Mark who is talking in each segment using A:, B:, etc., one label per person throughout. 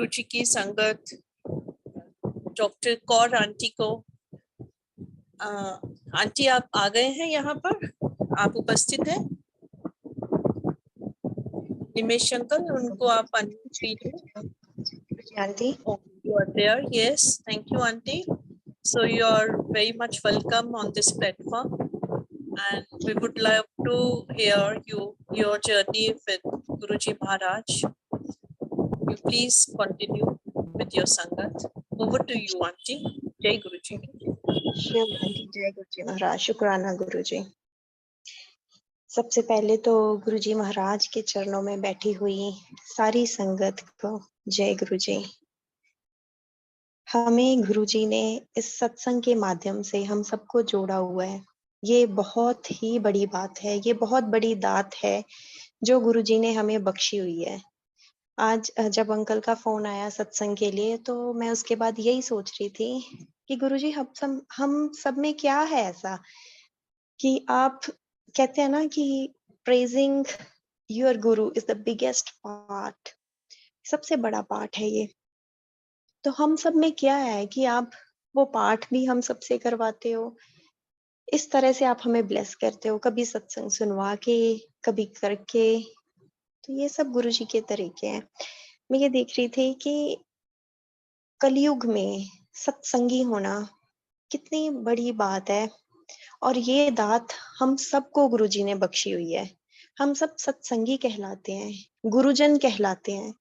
A: गुरुजी की संगत, doctor Kaur aunty को। आंटी आप आ गए हैं यहाँ पर, आप उपस्थित हैं? निमेश अंकल, उनको आप अनम्यूट कीजिए।
B: Aunty,
A: You are there, yes, thank you aunty. So you are very much welcome on this platform, and we would love to hear your journey with Guruji Maharaj. You please continue with your sangat. Over to you aunty. Jai Guruji.
B: Shiv aunty, जय गुरुजी महाराज। शुक्राना गुरुजी। सबसे पहले तो गुरुजी महाराज के चरणों में बैठी हुई सारी संगत को जय गुरुजी। हमें गुरुजी ने इस सत्संग के माध्यम से हम सबको जोड़ा हुआ है। ये बहुत ही बड़ी बात है, ये बहुत बड़ी दात है जो गुरुजी ने हमें बख्शी हुई है। आज जब अंकल का फोन आया सत्संग के लिए, तो मैं उसके बाद यही सोच रही थी कि गुरुजी हम सब में क्या है ऐसा कि आप कहते हैं ना कि praising your Guru is the biggest part, सबसे बड़ा पार्ट है ये। तो हम सब में क्या है कि आप वो पाठ भी हम सबसे करवाते हो, इस तरह से आप हमें ब्लेस करते हो, कभी सत्संग सुनवा के, कभी करके। तो ये सब गुरुजी के तरीके हैं। मैं ये देख रही थी कि कलयुग में सत्संगी होना कितनी बड़ी बात है, और ये दात हम सबको गुरुजी ने बख्शी हुई है। हम सब सत्संगी कहलाते हैं, गुरुजन कहलाते हैं,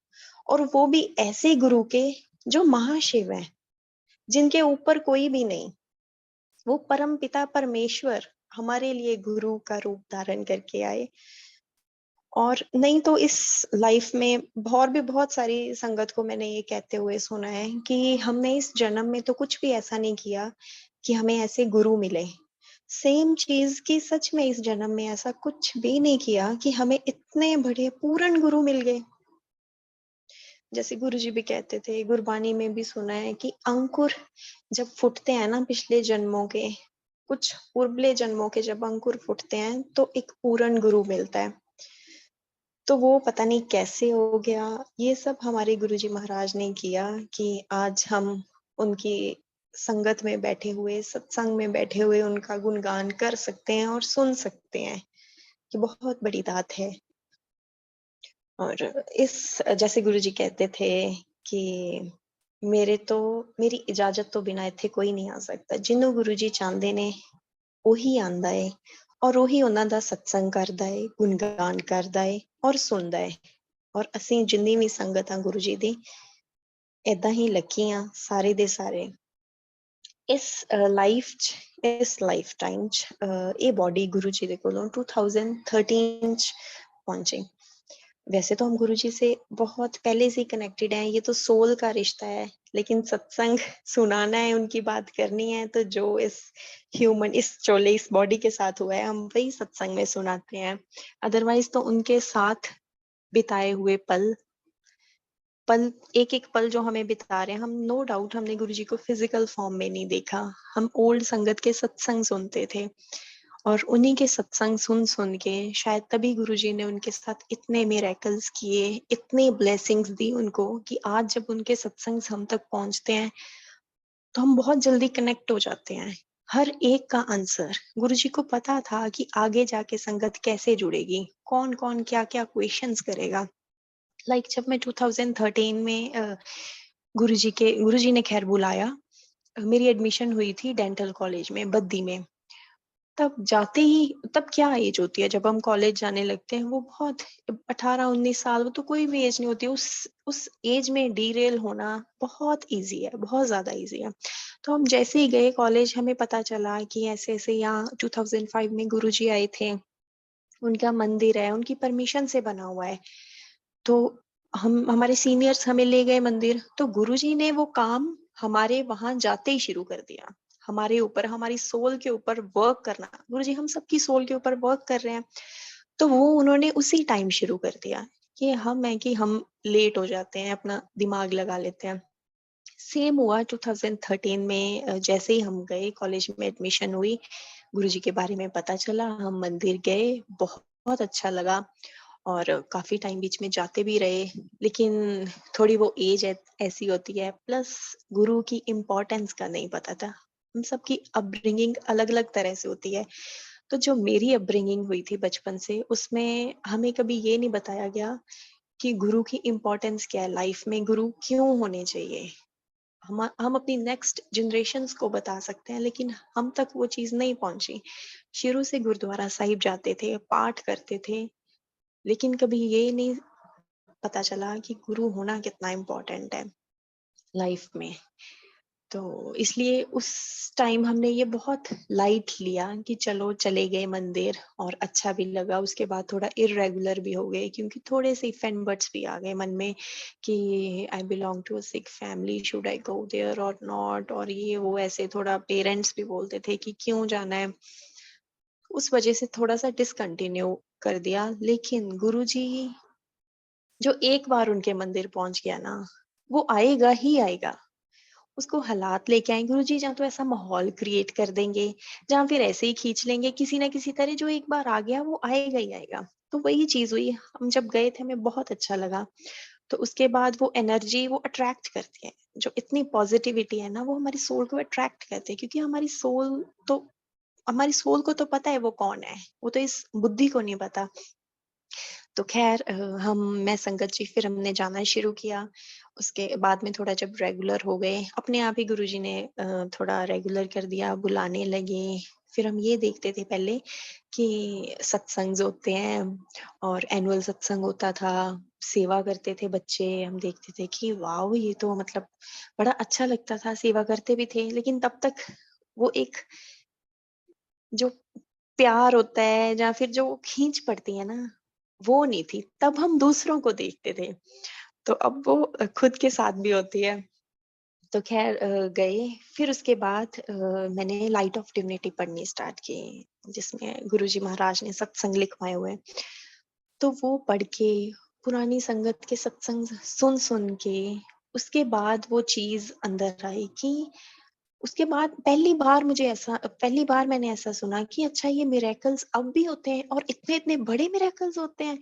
B: और वो भी ऐसे गुरु के जो महाशिव हैं, जिनके ऊपर कोई भी नहीं। वो परम पिता परमेश्वर हमारे लिए गुरु का रूप धारण करके आए। और नहीं तो इस लाइफ में और भी बहुत सारी संगत को मैंने ये कहते हुए सुना है कि हमने इस जन्म में तो कुछ भी ऐसा नहीं किया कि हमें ऐसे गुरु मिले। सेम चीज की सच में इस जन्म में ऐसा कुछ भी नहीं किया कि हमें इतने बड़े पूर्ण गुरु मिल गए। जैसे गुरुजी भी कहते थे, गुरबानी में भी सुना है कि अंकुर जब फूटते हैं ना, पिछले जन्मों के, कुछ पूर्वले जन्मों के जब अंकुर फूटते हैं तो एक पूर्ण गुरु मिलता है। तो वो पता नहीं कैसे हो गया, ये सब हमारे गुरुजी महाराज ने किया कि आज हम उनकी संगत में बैठे हुए, सत्संग में बैठे हुए उनका गुणगान कर सकते हैं और सुन सकते हैं। ये बहुत बड़ी बात है। और इस जैसे गुरुजी कहते थे कि मेरी इजाजत तो बिना इत्थे कोई नहीं आ सकता, जिन्हों गुरुजी चाहते ने ਉਹੀ ਆਂਦਾ ਹੈ और ਉਹੀ ਉਹਨਾਂ ਦਾ सत्संग करदा है, गुणगान करदा है और सुनदा है। और ਅਸੀਂ जिन्नी भी संगत हाँ गुरु जी दी ਏਦਾਂ ही लकी हाँ सारे दे सारे। इस लाइफ टाइम ये बॉडी गुरु जी दे कोलों 2013 च पहुंची। वैसे तो हम गुरु जी से बहुत पहले से कनेक्टेड हैं, ये तो सोल का रिश्ता है, लेकिन सत्संग सुनाना है, उनकी बात करनी है, तो जो इस चोले इस बॉडी के साथ हुआ है हम वही सत्संग में सुनाते हैं। अदरवाइज तो उनके साथ बिताए हुए पल एक एक पल जो हमें बिता रहे हैं, हम नो डाउट हमने गुरुजी को फिजिकल फॉर्म में नहीं देखा। हम ओल्ड संगत के सत्संग सुनते थे, और उन्हीं के सत्संग सुन सुन के शायद तभी गुरुजी ने उनके साथ इतने मिरेकल्स किए, इतने ब्लेसिंग्स दी उनको, कि आज जब उनके सत्संग हम तक पहुंचते हैं तो हम बहुत जल्दी कनेक्ट हो जाते हैं। हर एक का आंसर गुरुजी को पता था कि आगे जाके संगत कैसे जुड़ेगी, कौन कौन क्या क्या क्वेश्चंस करेगा। जब मैं 2013 में गुरुजी ने खैर बुलाया, मेरी एडमिशन हुई थी डेंटल कॉलेज में बद्दी में। तब जाते ही, तब क्या एज होती है जब हम कॉलेज जाने लगते हैं, वो बहुत 18-19 साल, वो तो कोई भी एज नहीं होती। उस एज में डीरेल होना बहुत इजी है, बहुत ज्यादा इजी है। तो हम जैसे ही गए कॉलेज, हमें पता चला कि ऐसे ऐसे यहाँ 2005 में गुरुजी आए थे, उनका मंदिर है, उनकी परमिशन से बना हुआ है। तो हमारे सीनियर्स हमें ले गए मंदिर, तो गुरुजी ने वो काम हमारे वहां जाते ही शुरू कर दिया। हमारे ऊपर, हमारी सोल के ऊपर वर्क करना, गुरुजी हम सबकी सोल के ऊपर वर्क कर रहे हैं, तो वो उन्होंने उसी टाइम शुरू कर दिया। कि हम लेट हो जाते हैं, अपना दिमाग लगा लेते हैं। सेम हुआ 2013 में, जैसे ही हम गए कॉलेज में, एडमिशन हुई, गुरुजी के बारे में पता चला, हम मंदिर गए, बहुत अच्छा लगा। और काफी टाइम बीच में जाते भी रहे, लेकिन थोड़ी वो एज ऐसी होती है, प्लस गुरु की इम्पोर्टेंस का नहीं पता था। हम सबकी अपब्रिंगिंग अलग अलग तरह से होती है। तो जो मेरी अपब्रिंगिंग हुई थी बचपन से, उसमें हमें कभी ये नहीं बताया गया कि गुरु की इम्पोर्टेंस क्या है लाइफ में, गुरु क्यों होने चाहिए। हम अपनी नेक्स्ट जनरेशन्स को बता सकते हैं, लेकिन हम तक वो चीज नहीं पहुंची। शुरू से गुरुद्वारा साहिब जाते थे, पाठ करते थे, लेकिन कभी ये नहीं पता चला कि गुरु होना कितना इम्पोर्टेंट है लाइफ में। तो इसलिए उस टाइम हमने ये बहुत लाइट लिया कि चलो चले गए मंदिर, और अच्छा भी लगा। उसके बाद थोड़ा इरेगुलर भी हो गए, क्योंकि थोड़े से इफ एंड बट्स भी आ गए मन में कि I belong to a Sikh family, should I go there और नॉट, और ये वो ऐसे थोड़ा पेरेंट्स भी बोलते थे कि क्यों जाना है। उस वजह से थोड़ा सा डिसकंटिन्यू कर दिया। लेकिन गुरुजी जो एक बार उनके मंदिर पहुंच गया ना, वो आएगा ही आएगा। उसको हालात लेके आएंगे गुरुजी, जहाँ तो ऐसा माहौल क्रिएट कर देंगे, जहाँ फिर ऐसे ही खींच लेंगे किसी ना किसी तरह। जो एक बार आ गया वो आएगा ही आएगा। तो वही चीज हुई, हम जब गए थे हमें बहुत अच्छा लगा। तो उसके बाद वो एनर्जी वो अट्रैक्ट करती है, जो इतनी पॉजिटिविटी है ना, वो हमारी सोल को अट्रैक्ट करती है। क्योंकि हमारी सोल को तो पता है वो कौन है, वो तो इस बुद्धि को नहीं पता। तो खैर मैं संगत जी फिर हमने जाना शुरू किया। उसके बाद में थोड़ा जब रेगुलर हो गए, अपने आप ही गुरुजी ने थोड़ा रेगुलर कर दिया, बुलाने लगे। फिर हम ये देखते थे पहले कि सत्संग होते हैं, और एनुअल सत्संग होता था, सेवा करते थे बच्चे। हम देखते थे कि वाह, ये तो मतलब बड़ा अच्छा लगता था, सेवा करते भी थे। लेकिन तब तक वो एक जो प्यार होता है, या फिर जो खींच पड़ती है ना, वो नहीं थी। तब हम दूसरों को देखते थे, तो अब वो खुद के साथ भी होती है। तो खैर गए। फिर उसके बाद मैंने लाइट ऑफ डिविनिटी पढ़नी स्टार्ट की, जिसमें गुरुजी महाराज ने सत्संग लिखवाए हुए हैं। तो वो पढ़ के, पुरानी संगत के सत्संग सुन सुन के, उसके बाद वो चीज अंदर आई कि उसके बाद पहली बार मैंने ऐसा सुना कि अच्छा, ये मिरेकल्स अब भी होते हैं, और इतने इतने बड़े मिरेकल्स होते हैं।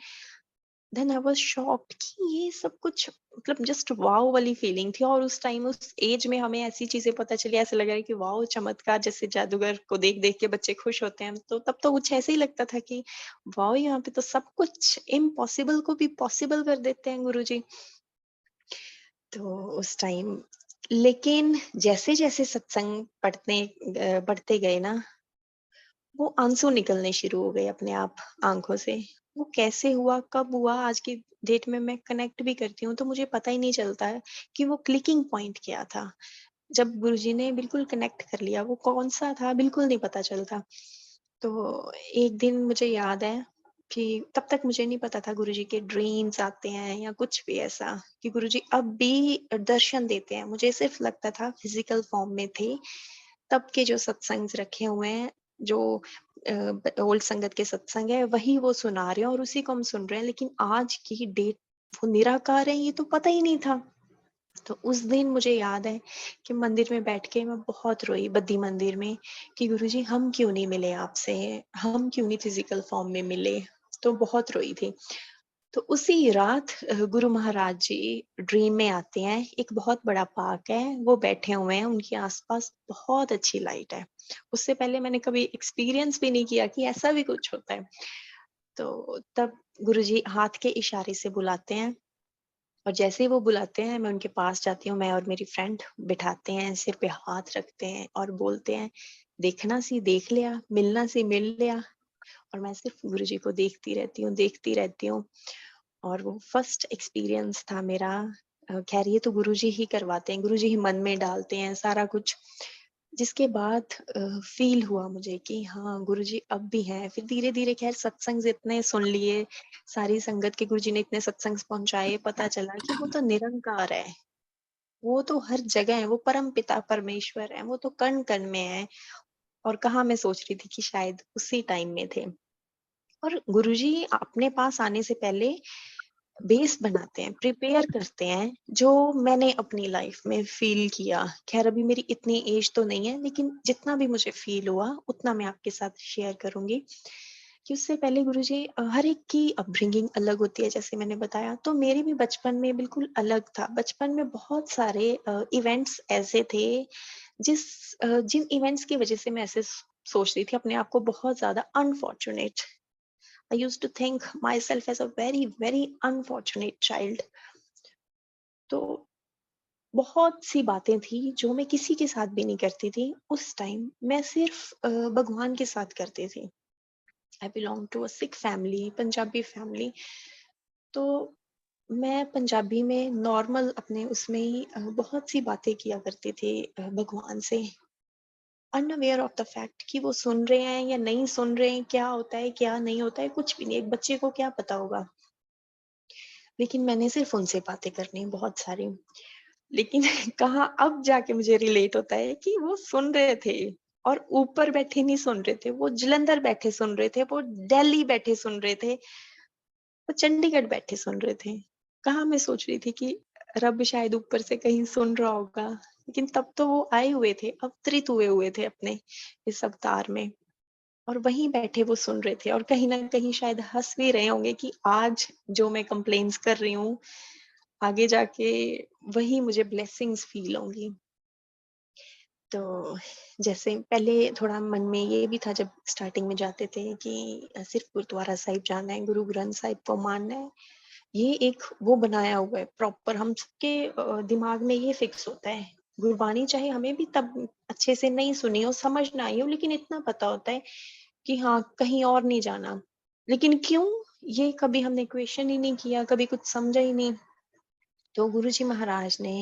B: देन आई वाज शॉक्ड कि ये सब कुछ मतलब जस्ट वाओ वाली फीलिंग थी। और उस टाइम उस एज में हमें ऐसी चीजें पता चली, ऐसा लगा कि वाओ, चमत्कार, जैसे जादूगर को देख देख के बच्चे खुश होते हैं। तो तब तो कुछ ऐसे ही लगता था कि वाओ, यहाँ पे तो सब कुछ इम्पॉसिबल को भी पॉसिबल कर देते हैं गुरुजी। तो उस टाइम, लेकिन जैसे जैसे सत्संग पढ़ते गए ना, वो आंसू निकलने शुरू हो गए अपने आप आंखों से। वो कैसे हुआ, कब हुआ, आज की डेट में मैं कनेक्ट भी करती हूँ तो मुझे पता ही नहीं चलता है कि वो क्लिकिंग पॉइंट क्या था। जब गुरुजी ने बिल्कुल कनेक्ट कर लिया, वो कौन सा था बिल्कुल नहीं पता चलता। तो एक दिन मुझे याद है कि तब तक मुझे नहीं पता था गुरुजी के ड्रीम्स आते हैं या कुछ भी ऐसा, कि गुरुजी अब भी दर्शन देते हैं। मुझे सिर्फ लगता था फिजिकल फॉर्म में थे। तब के जो सत्संग रखे हुए हैं, जो ओल्ड संगत के सत्संग है, वही वो सुना रहे हैं और उसी को हम सुन रहे हैं। लेकिन आज की डेट वो निराकार है, ये तो पता ही नहीं था। तो उस दिन मुझे याद है कि मंदिर में बैठ के मैं बहुत रोई, बद्दी मंदिर में, कि गुरुजी हम क्यों नहीं मिले आपसे, हम क्यों नहीं फिजिकल फॉर्म में मिले। तो बहुत रोई थी। तो उसी रात गुरु महाराज जी ड्रीम में आते हैं। एक बहुत बड़ा पार्क है, वो बैठे हुए हैं, उनके आसपास बहुत अच्छी लाइट है। उससे पहले मैंने कभी एक्सपीरियंस भी नहीं किया कि ऐसा भी कुछ होता है। तो तब गुरुजी हाथ के इशारे से बुलाते हैं, और जैसे ही वो बुलाते हैं मैं उनके पास जाती हूँ। मैं और मेरी फ्रेंड बिठाते हैं, सिर पे हाथ रखते हैं और बोलते हैं, देखना सी देख लिया, मिलना सी मिल लिया। और मैं सिर्फ गुरुजी को देखती रहती हूँ। और वो फर्स्ट एक्सपीरियंस था मेरा। खैर ये तो गुरुजी ही करवाते हैं, गुरुजी ही मन में डालते हैं सारा कुछ। जिसके बाद फील हुआ मुझे कि हाँ, गुरुजी अब भी हैं। फिर धीरे धीरे खैर सत्संग इतने सुन लिए, सारी संगत के गुरुजी ने इतने सत्संग पहुंचाए, पता चला कि वो तो निरंकार है, वो तो हर जगह है, वो परम पिता परमेश्वर है, वो तो कण कण में है। और कहाँ मैं सोच रही थी कि शायद उसी टाइम में थे। और गुरुजी अपने पास आने से पहले बेस बनाते हैं, प्रिपेयर करते हैं, जो मैंने अपनी लाइफ में फील किया। खैर अभी मेरी इतनी एज तो नहीं है, लेकिन जितना भी मुझे फील हुआ उतना मैं आपके साथ शेयर करूंगी। कि उससे पहले गुरुजी हर एक की अपब्रिंगिंग अलग होती है, जैसे मैंने बताया, तो मेरे भी बचपन में बिल्कुल अलग था। बचपन में बहुत सारे इवेंट्स ऐसे थे जिन इवेंट्स की वजह से मैं ऐसे सोचती थी अपने आप को बहुत ज्यादा unfortunate. I used to think myself as a very very unfortunate child. तो बहुत सी बातें थी जो मैं किसी के साथ भी नहीं करती थी उस टाइम, मैं सिर्फ भगवान के साथ करती थी। I belong to a Sikh family, Punjabi family. तो मैं पंजाबी में नॉर्मल अपने उसमें ही बहुत सी बातें किया करती थी भगवान से, अनअवेयर ऑफ द फैक्ट कि वो सुन रहे हैं या नहीं सुन रहे हैं, क्या होता है क्या नहीं होता है, कुछ भी नहीं, एक बच्चे को क्या पता होगा। लेकिन मैंने सिर्फ उनसे बातें करनी बहुत सारी। लेकिन कहाँ अब जाके मुझे रिलेट होता है कि वो सुन रहे थे, और ऊपर बैठे नहीं सुन रहे थे, वो जलंधर बैठे सुन रहे थे, वो दिल्ली बैठे सुन रहे थे, वो चंडीगढ़ बैठे सुन रहे थे। कहाँ मैं सोच रही थी कि रब शायद ऊपर से कहीं सुन रहा होगा, लेकिन तब तो वो आए हुए थे, अवतरित हुए हुए थे अपने इस अवतार में, और वहीं बैठे वो सुन रहे थे, और कहीं ना कहीं शायद हंस भी रहे होंगे कि आज जो मैं कंप्लेन्स कर रही हूँ, आगे जाके वही मुझे ब्लेसिंग्स फील होंगी। तो जैसे पहले थोड़ा मन में ये भी था जब स्टार्टिंग में जाते थे कि सिर्फ गुरुद्वारा साहिब जाना है, गुरु ग्रंथ साहिब को मानना है। ये एक वो बनाया हुआ है प्रॉपर, हम सबके दिमाग में ये फिक्स होता है। गुरबानी चाहे हमें भी तब अच्छे से नहीं सुनी हो, समझ ना आई हो, लेकिन इतना पता होता है कि हाँ कहीं और नहीं जाना। लेकिन क्यों, ये कभी हमने क्वेश्चन ही नहीं किया, कभी कुछ समझा ही नहीं। तो गुरुजी महाराज ने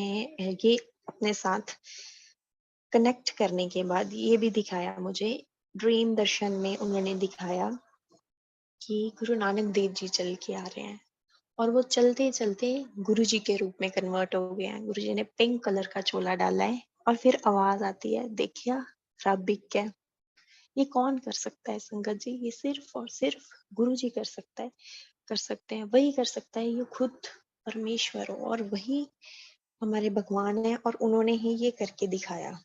B: ये अपने साथ कनेक्ट करने के बाद ये भी दिखाया मुझे, ड्रीम दर्शन में उन्होंने दिखाया कि गुरु नानक देव जी चल के आ रहे हैं, और वो चलते चलते गुरु जी के रूप में कन्वर्ट हो गए हैं। गुरु जी ने पिंक कलर का चोला डाला है, और फिर आवाज आती है, देखिया रब बिक है। ये कौन कर सकता है संगत जी, ये सिर्फ और सिर्फ गुरु जी कर सकता है, कर सकते हैं, वही कर सकता है, ये खुद परमेश्वर हो, और वही हमारे भगवान है, और उन्होंने ही ये करके दिखाया।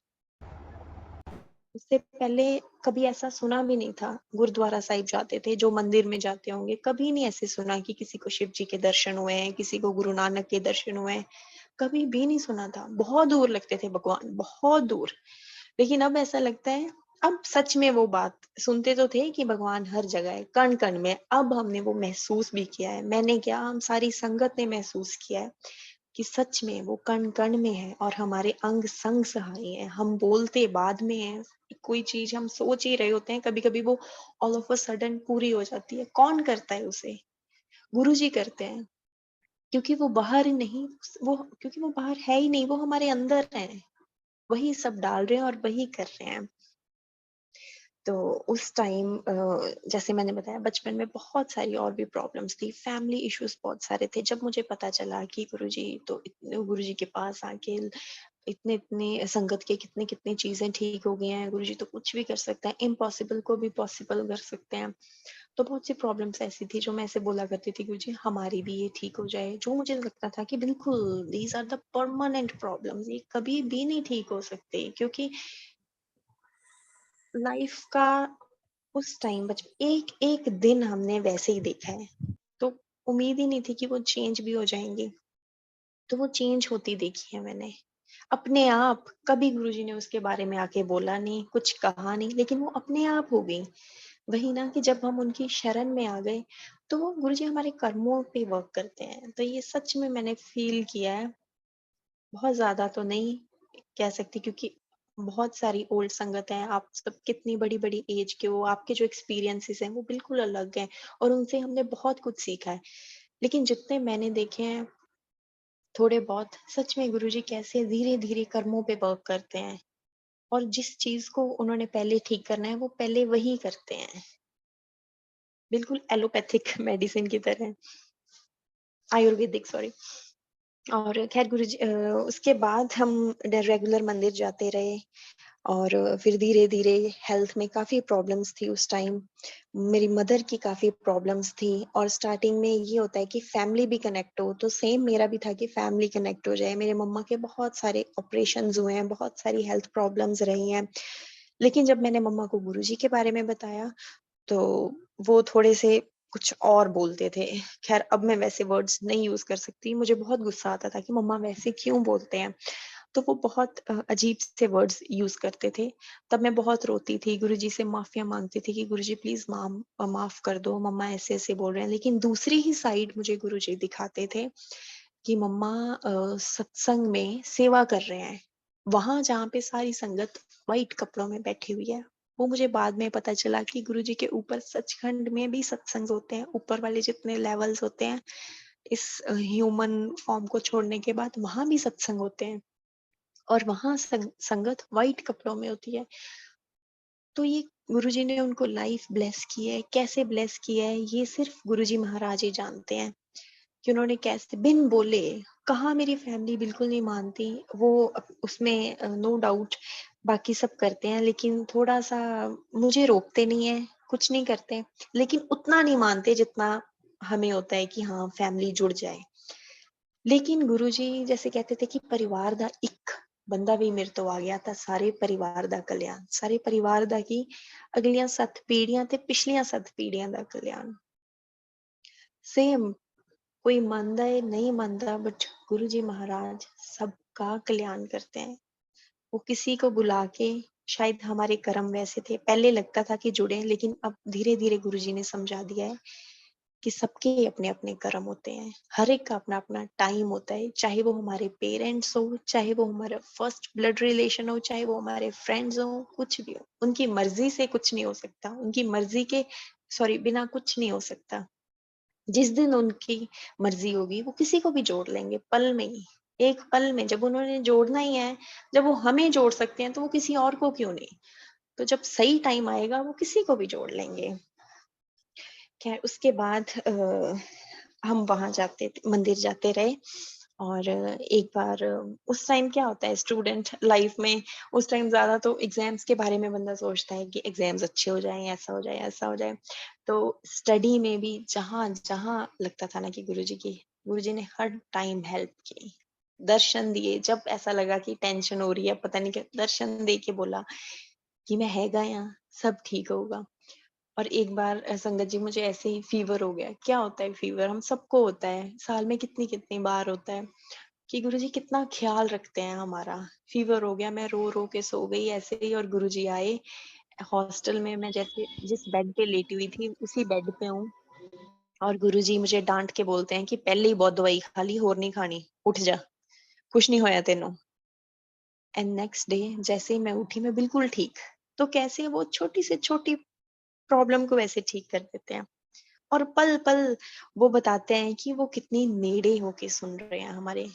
B: उससे पहले कभी ऐसा सुना भी नहीं था। गुरुद्वारा साहिब जाते थे, जो मंदिर में जाते होंगे, कभी नहीं ऐसे सुना कि किसी को शिव जी के दर्शन हुए हैं, किसी को गुरु नानक के दर्शन हुए हैं, कभी भी नहीं सुना था। बहुत दूर लगते थे भगवान, बहुत दूर। लेकिन अब ऐसा लगता है, अब सच में वो बात सुनते तो थे कि भगवान हर जगह है, कण कण में। अब हमने वो महसूस भी किया है, मैंने क्या, हम सारी संगत ने महसूस किया है कि सच में वो कण कण में है, और हमारे अंग संग सहाय है। हम बोलते बाद में है, कोई चीज हम सोच ही रहे होते हैं, कभी कभी वो ऑल ऑफ अ सडन पूरी हो जाती है। कौन करता है उसे, गुरु जी करते हैं, क्योंकि वो बाहर ही नहीं, वो क्योंकि वो बाहर है ही नहीं, वो हमारे अंदर है, वही सब डाल रहे हैं और वही कर रहे हैं। तो उस टाइम जैसे मैंने बताया, बचपन में बहुत सारी और भी प्रॉब्लम्स थी, फैमिली इश्यूज बहुत सारे थे। जब मुझे पता चला कि गुरुजी तो गुरुजी के पास आके इतने इतने संगत के कितने कितने चीजें ठीक हो गई हैं, गुरुजी तो कुछ भी कर सकता है, इम्पॉसिबल को भी पॉसिबल कर सकते हैं। तो बहुत सी प्रॉब्लम्स ऐसी थी जो मैं ऐसे बोला करती थी, गुरुजी हमारी भी ये ठीक हो जाए, जो मुझे लगता था कि बिल्कुल these are the permanent problems, ये कभी भी नहीं ठीक हो सकते, क्योंकि लाइफ का उस टाइम एक एक दिन हमने वैसे ही देखा है, तो उम्मीद ही नहीं थी कि वो चेंज भी हो जाएंगे। तो वो चेंज होती देखी है मैंने अपने आप। कभी गुरुजी ने उसके बारे में आके बोला नहीं, कुछ कहा नहीं, लेकिन वो अपने आप हो गई। वही ना कि जब हम उनकी शरण में आ गए, तो वो गुरुजी हमारे कर्मों पे वर्क करते हैं। तो ये सच में मैंने फील किया है, बहुत ज्यादा तो नहीं कह सकती, क्योंकि बहुत सारी ओल्ड संगत है, आप सब कितनी बड़ी बड़ी एज के हो, आपके जो एक्सपीरियंसेस हैं वो बिल्कुल अलग हैं, और उनसे हमने बहुत कुछ सीखा है। लेकिन जितने मैंने देखे हैं थोड़े बहुत, सच में गुरुजी कैसे धीरे धीरे कर्मों पे वर्क करते हैं, और जिस चीज को उन्होंने पहले ठीक करना है वो पहले वही करते हैं, बिल्कुल एलोपैथिक मेडिसिन की तरह, आयुर्वेदिक सॉरी। और खैर गुरुजी उसके बाद हम रेगुलर मंदिर जाते रहे, और फिर धीरे धीरे हेल्थ में काफी प्रॉब्लम्स थी उस टाइम। मेरी मदर की काफी प्रॉब्लम्स थी, और स्टार्टिंग में ये होता है कि फैमिली भी कनेक्ट हो, तो सेम मेरा भी था कि फैमिली कनेक्ट हो जाए। मेरे मम्मा के बहुत सारे ऑपरेशंस हुए हैं, बहुत सारी हेल्थ प्रॉब्लम्स रही हैं। लेकिन जब मैंने मम्मा को गुरुजी के बारे में बताया, तो वो थोड़े से कुछ और बोलते थे। खैर अब मैं वैसे वर्ड्स नहीं यूज़ कर सकती, मुझे बहुत गुस्सा आता था कि मम्मा वैसे क्यों बोलते हैं? तो वो बहुत अजीब से वर्ड्स यूज़ करते थे। तब मैं बहुत रोती थी, गुरुजी से माफ़िया माँगती थी कि गुरुजी प्लीज़ माफ़ कर दो, मम्मा ऐसे-ऐसे बोल रहे हैं। लेकिन दूसरी ही साइड मुझे गुरुजी दिखाते थे कि मम्मा सत्संग में सेवा कर रहे हैं। वहाँ जहाँ पे सारी संगत व्हाइट कपड़ों में बैठी हुई है, वो मुझे बाद में पता चला कि गुरुजी के ऊपर सचखंड में भी सत्संग होते हैं। ऊपर वाले जितने लेवल्स होते हैं, इस ह्यूमन फॉर्म को छोड़ने के बाद वहाँ भी सत्संग होते हैं और वहाँ संगत व्हाइट कपड़ों में होती है। तो ये गुरुजी ने उनको लाइफ ब्लेस की है, कैसे ब्लेस किया है, ये सिर्फ गुरुजी महाराज ही जानते हैं। कि उन्होंने कैसे बिन बोले, कहा मेरी फैमिली बिल्कुल नहीं मानती, वो उसमें नो डाउट बाकी सब करते हैं, लेकिन थोड़ा सा मुझे रोकते नहीं है, कुछ नहीं करते, लेकिन उतना नहीं मानते जितना हमें होता है कि हाँ फैमिली जुड़ जाए। लेकिन गुरुजी जैसे कहते थे कि परिवार दा एक बंदा भी मेरे तो आ गया था, सारे परिवार दा कल्याण, सारे परिवार दा की अगलियां 7 पीढ़ियां ते पिछलियां 7 पीढ़ियां दा कल्याण। सेम कोई मानता है नहीं मानता, बट गुरु जी महाराज सबका कल्याण करते हैं। वो किसी को बुला के, शायद हमारे कर्म वैसे थे, पहले लगता था कि जुड़े, लेकिन अब धीरे धीरे गुरु जी ने समझा दिया है कि सबके अपने अपने कर्म होते हैं, हर एक का अपना अपना टाइम होता है, चाहे वो हमारे पेरेंट्स हो, चाहे वो हमारा फर्स्ट ब्लड रिलेशन हो, चाहे वो हमारे फ्रेंड्स हो, कुछ भी हो, उनकी मर्जी से कुछ नहीं हो सकता, उनकी मर्जी के सॉरी बिना कुछ नहीं हो सकता। जिस दिन उनकी मर्जी होगी वो किसी को भी जोड़ लेंगे पल में ही, एक पल में। जब उन्होंने जोड़ना ही है, जब वो हमें जोड़ सकते हैं तो वो किसी और को क्यों नहीं। तो जब सही टाइम आएगा वो किसी को भी जोड़ लेंगे। खैर उसके बाद हम वहां मंदिर जाते रहे। और एक बार उस टाइम क्या होता है स्टूडेंट लाइफ में, उस टाइम ज्यादा तो एग्जाम्स के बारे में बंदा सोचता है कि एग्जाम्स अच्छे हो जाएं, ऐसा हो जाए, ऐसा हो जाए। तो स्टडी में भी जहां जहां लगता था ना कि गुरुजी ने हर टाइम हेल्प की, दर्शन दिए। जब ऐसा लगा कि टेंशन हो रही है, पता नहीं क्या, दर्शन दे के बोला कि मैं है गया, सब ठीक होगा। और एक बार संगत जी मुझे ऐसे ही फीवर हो गया। क्या होता है फीवर, हम सबको होता है, साल में कितनी कितनी बार होता है, कि गुरुजी कितना ख्याल रखते हैं हमारा। फीवर हो गया, मैं रो रो के सो गई ऐसे ही, और गुरुजी आए हॉस्टल में। मैं जैसे जिस बेड पे लेटी हुई थी उसी बेड पे हूँ, और गुरुजी मुझे डांट के बोलते हैं कि पहले ही बहुत दवाई खा ली, और नहीं खानी, उठ जा, कुछ नहीं होया तेनों। एंड नेक्स्ट डे जैसे ही मैं उठी, मैं बिल्कुल ठीक। तो कैसे वो छोटी से छोटी प्रॉब्लम को वैसे ठीक कर देते हैं, और पल पल वो बताते हैं कि वो कितनी नेड़े होके सुन रहे हैं हमारे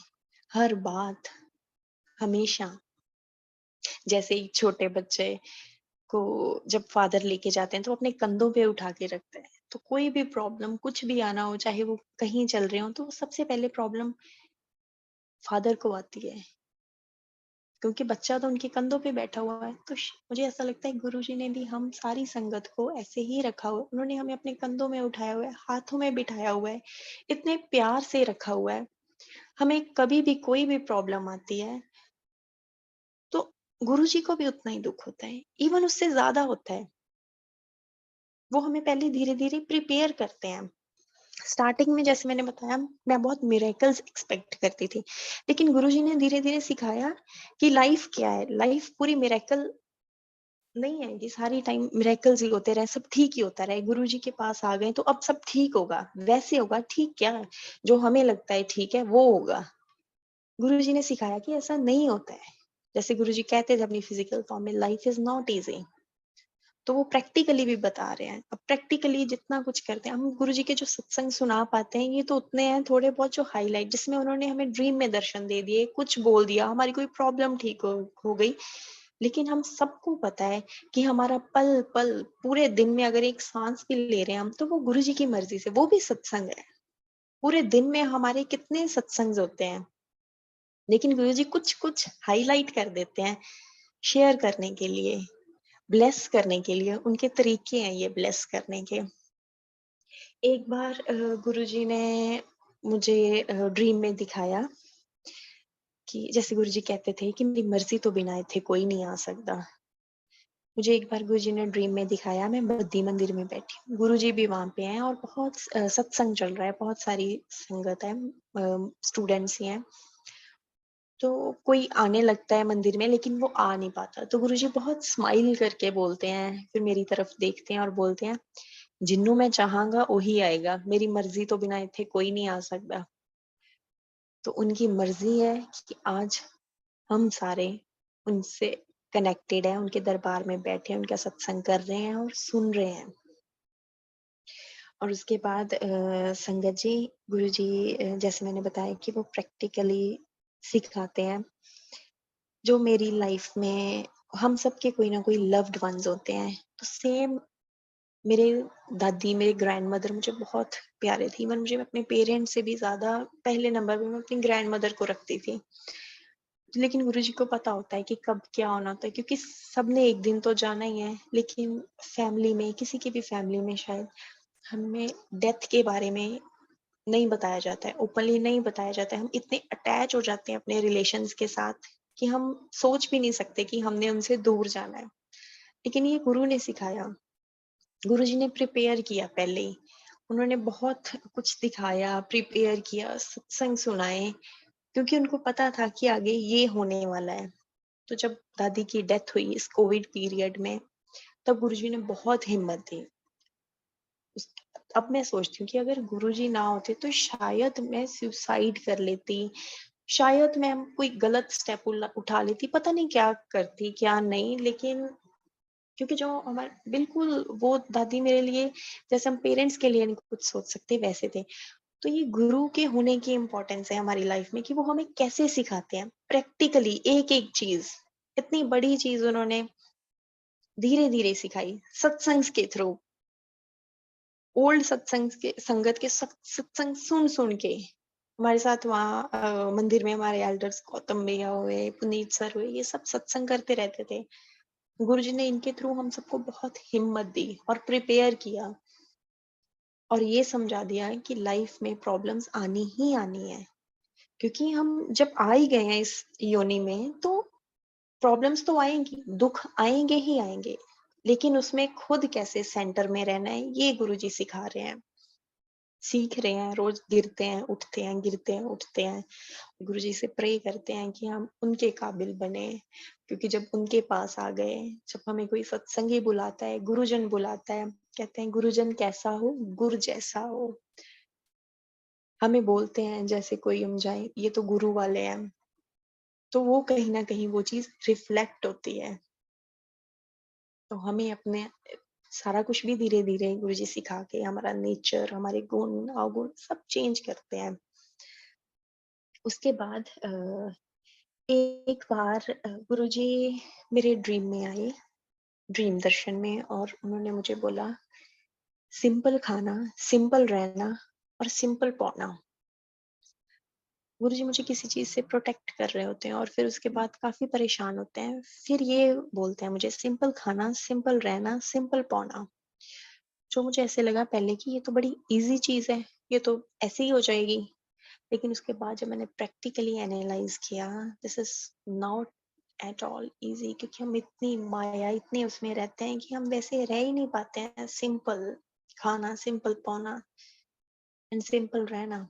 B: हर बात, हमेशा। जैसे ही छोटे बच्चे को जब फादर लेके जाते हैं तो अपने कंधों पे उठा के रखते हैं, तो कोई भी प्रॉब्लम कुछ भी आना हो, चाहे वो कहीं चल रहे हो, तो सबसे पहले प्रॉब्लम फादर को आती है, क्योंकि बच्चा तो उनके कंधों पे बैठा हुआ है। तो मुझे ऐसा लगता है गुरुजी ने भी हम सारी संगत को ऐसे ही रखा हुआ है। उन्होंने हमें अपने कंधों में उठाया हुआ है, हाथों में बिठाया हुआ है, इतने प्यार से रखा हुआ है। हमें कभी भी कोई भी प्रॉब्लम आती है तो गुरुजी को भी उतना ही दुख होता है, इवन उससे ज्यादा होता है। वो हमें पहले धीरे धीरे प्रिपेयर करते हैं। स्टार्टिंग में जैसे मैंने बताया, मैं बहुत मिरेकल्स एक्सपेक्ट करती थी, लेकिन गुरुजी ने धीरे धीरे सिखाया कि लाइफ क्या है। लाइफ पूरी मिरेकल नहीं है कि सारी टाइम मिरेकल्स ही होते रहे, सब ठीक ही होता रहे। गुरुजी के पास आ गए तो अब सब ठीक होगा, वैसे होगा, ठीक क्या है, जो हमें लगता है ठीक है वो होगा। गुरुजी ने सिखाया कि ऐसा नहीं होता है। जैसे गुरुजी कहते थे अपनी फिजिकल फॉर्म में, लाइफ इज नॉट इजी। तो वो प्रैक्टिकली भी बता रहे हैं। अब प्रैक्टिकली जितना कुछ करते हैं हम, गुरुजी के जो सत्संग सुना पाते हैं ये तो उतने हैं थोड़े बहुत, जो हाईलाइट जिसमें उन्होंने हमें ड्रीम में दर्शन दे दिए, कुछ बोल दिया, हमारी कोई प्रॉब्लम ठीक हो गई। लेकिन हम सबको पता है कि हमारा पल पल पूरे दिन में अगर एक सांस भी ले रहे हैं हम, तो वो गुरुजी की मर्जी से, वो भी सत्संग है। पूरे दिन में हमारे कितने सत्संग होते हैं, लेकिन गुरुजी कुछ कुछ हाईलाइट कर देते हैं शेयर करने के लिए, ब्लेस करने के लिए। उनके तरीके हैं ये ब्लेस करने के। एक बार गुरुजी ने मुझे ड्रीम में दिखाया कि जैसे गुरुजी कहते थे कि मेरी मर्जी तो बिना इत्थे कोई नहीं आ सकता, मुझे एक बार गुरुजी ने ड्रीम में दिखाया, मैं बद्दी मंदिर में बैठी हूँ, गुरुजी भी वहाँ पे हैं और बहुत सत्संग चल रहा है, बहुत सारी संगत है, स्टूडेंट्स ही हैं। तो कोई आने लगता है मंदिर में लेकिन वो आ नहीं पाता, तो गुरुजी बहुत स्माइल करके बोलते हैं, फिर मेरी तरफ देखते हैं और बोलते हैं, जिन्नू मैं चाहांगा वही आएगा, मेरी मर्जी तो बिना इत्थे कोई नहीं आ सकता। तो उनकी मर्जी है कि आज हम सारे उनसे कनेक्टेड हैं, उनके दरबार में बैठे हैं, उनका सत्संग कर रहे हैं और सुन रहे हैं। और उसके बाद संगत जी, गुरुजी जैसे मैंने बताया कि वो प्रैक्टिकली सिखाते हैं। जो मेरी लाइफ में हम सबके कोई ना कोई लव्ड वंस होते हैं, तो सेम मेरे दादी, मेरी ग्रैंडमदर मुझे बहुत प्यारे थी, पर मुझे अपने पेरेंट्स से भी ज़्यादा पहले नंबर पे मैं अपनी ग्रैंडमदर को रखती थी। लेकिन गुरुजी को पता होता है कि कब क्या होना होता है, क्योंकि सबने एक दिन तो जाना ही है, लेकिन फैमिली में, किसी की भी फैमिली में शायद हमें डेथ के बारे में नहीं बताया जाता है, ओपनली नहीं बताया जाता है। हम इतने अटैच हो जाते हैं अपने रिलेशंस के साथ कि हम सोच भी नहीं सकते कि हमने उनसे दूर जाना है। लेकिन ये गुरु ने सिखाया, गुरुजी ने प्रिपेयर किया पहले ही। उन्होंने बहुत कुछ दिखाया, प्रिपेयर किया, सत्संग सुनाए, क्योंकि उनको पता था कि आगे ये होने वाला है। तो जब दादी की डेथ हुई इस कोविड पीरियड में, तब गुरुजी ने बहुत हिम्मत दी। उस अब मैं सोचती हूँ कि अगर गुरुजी ना होते तो शायद मैं सुसाइड कर लेती, शायद मैं कोई गलत स्टेप उठा लेती, पता नहीं क्या करती, क्या नहीं। लेकिन क्योंकि जो हमारे बिल्कुल, वो दादी मेरे लिए जैसे हम पेरेंट्स के लिए नहीं कुछ सोच सकते वैसे थे। तो ये गुरु के होने की इम्पोर्टेंस है हमारी लाइफ में कि वो हमें कैसे सिखाते हैं प्रैक्टिकली, एक एक चीज, इतनी बड़ी चीज उन्होंने धीरे धीरे सिखाई, सत्संग के थ्रू, ओल्ड सत्संग के, संगत के सत्संग सुन सुन के। हमारे साथ वहाँ मंदिर में हमारे एल्डर्स गौतम भैया हुए, पुनीत सर हुए, ये सब सत्संग करते रहते थे। गुरुजी ने इनके थ्रू हम सबको बहुत हिम्मत दी और प्रिपेयर किया, और ये समझा दिया कि लाइफ में प्रॉब्लम्स आनी ही आनी है, क्योंकि हम जब आ ही गए हैं इस योनि में, तो प्रॉब्लम्स तो आएंगी, दुख आएंगे ही आएंगे, लेकिन उसमें खुद कैसे सेंटर में रहना है, ये गुरुजी सिखा रहे हैं, सीख रहे हैं। रोज गिरते हैं, उठते हैं, गिरते हैं, उठते हैं। गुरुजी से प्रे करते हैं कि हम उनके काबिल बने, क्योंकि जब उनके पास आ गए, जब हमें कोई सत्संगी बुलाता है, गुरुजन बुलाता है, कहते हैं गुरुजन कैसा हो, गुरु जैसा हो। हमें बोलते हैं जैसे कोई हम जाए, ये तो गुरु वाले हैं, तो वो कहीं ना कहीं वो चीज रिफ्लेक्ट होती है। तो हमें अपने सारा कुछ भी धीरे धीरे गुरुजी सिखा के हमारा नेचर, हमारे गुण अवगुण सब चेंज करते हैं। उसके बाद एक बार गुरुजी मेरे ड्रीम में आए, ड्रीम दर्शन में, और उन्होंने मुझे बोला, सिंपल खाना, सिंपल रहना और सिंपल पौना। गुरुजी मुझे किसी चीज से प्रोटेक्ट कर रहे होते हैं और फिर उसके बाद काफी परेशान होते हैं, फिर ये बोलते हैं मुझे, सिंपल खाना, सिंपल रहना, सिंपल पौना। जो मुझे ऐसे लगा पहले कि ये तो बड़ी इजी चीज है, ये तो ऐसे ही हो जाएगी। लेकिन उसके बाद जब मैंने प्रैक्टिकली एनालाइज किया, this is not at all easy, क्योंकि हम इतनी माया, इतने उसमें रहते हैं कि हम वैसे रह ही नहीं पाते हैं। सिंपल खाना, सिंपल पौना एंड सिंपल रहना।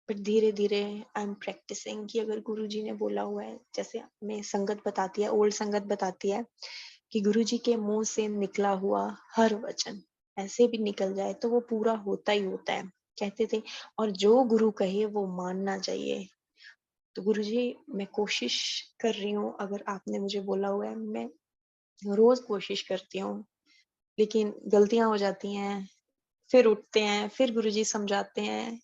B: बट धीरे धीरे आई एम प्रैक्टिसिंग कि अगर गुरुजी ने बोला हुआ है, जैसे हमें संगत बताती है, ओल्ड संगत बताती है कि गुरुजी के मुंह से निकला हुआ हर वचन ऐसे भी निकल जाए तो वो पूरा होता ही होता है, कहते थे। और जो गुरु कहे वो मानना चाहिए। तो गुरुजी, मैं कोशिश कर रही हूँ, अगर आपने मुझे बोला हुआ है, मैं रोज कोशिश करती हूँ, लेकिन गलतियां हो जाती हैं, फिर उठते हैं, फिर गुरुजी समझाते हैं।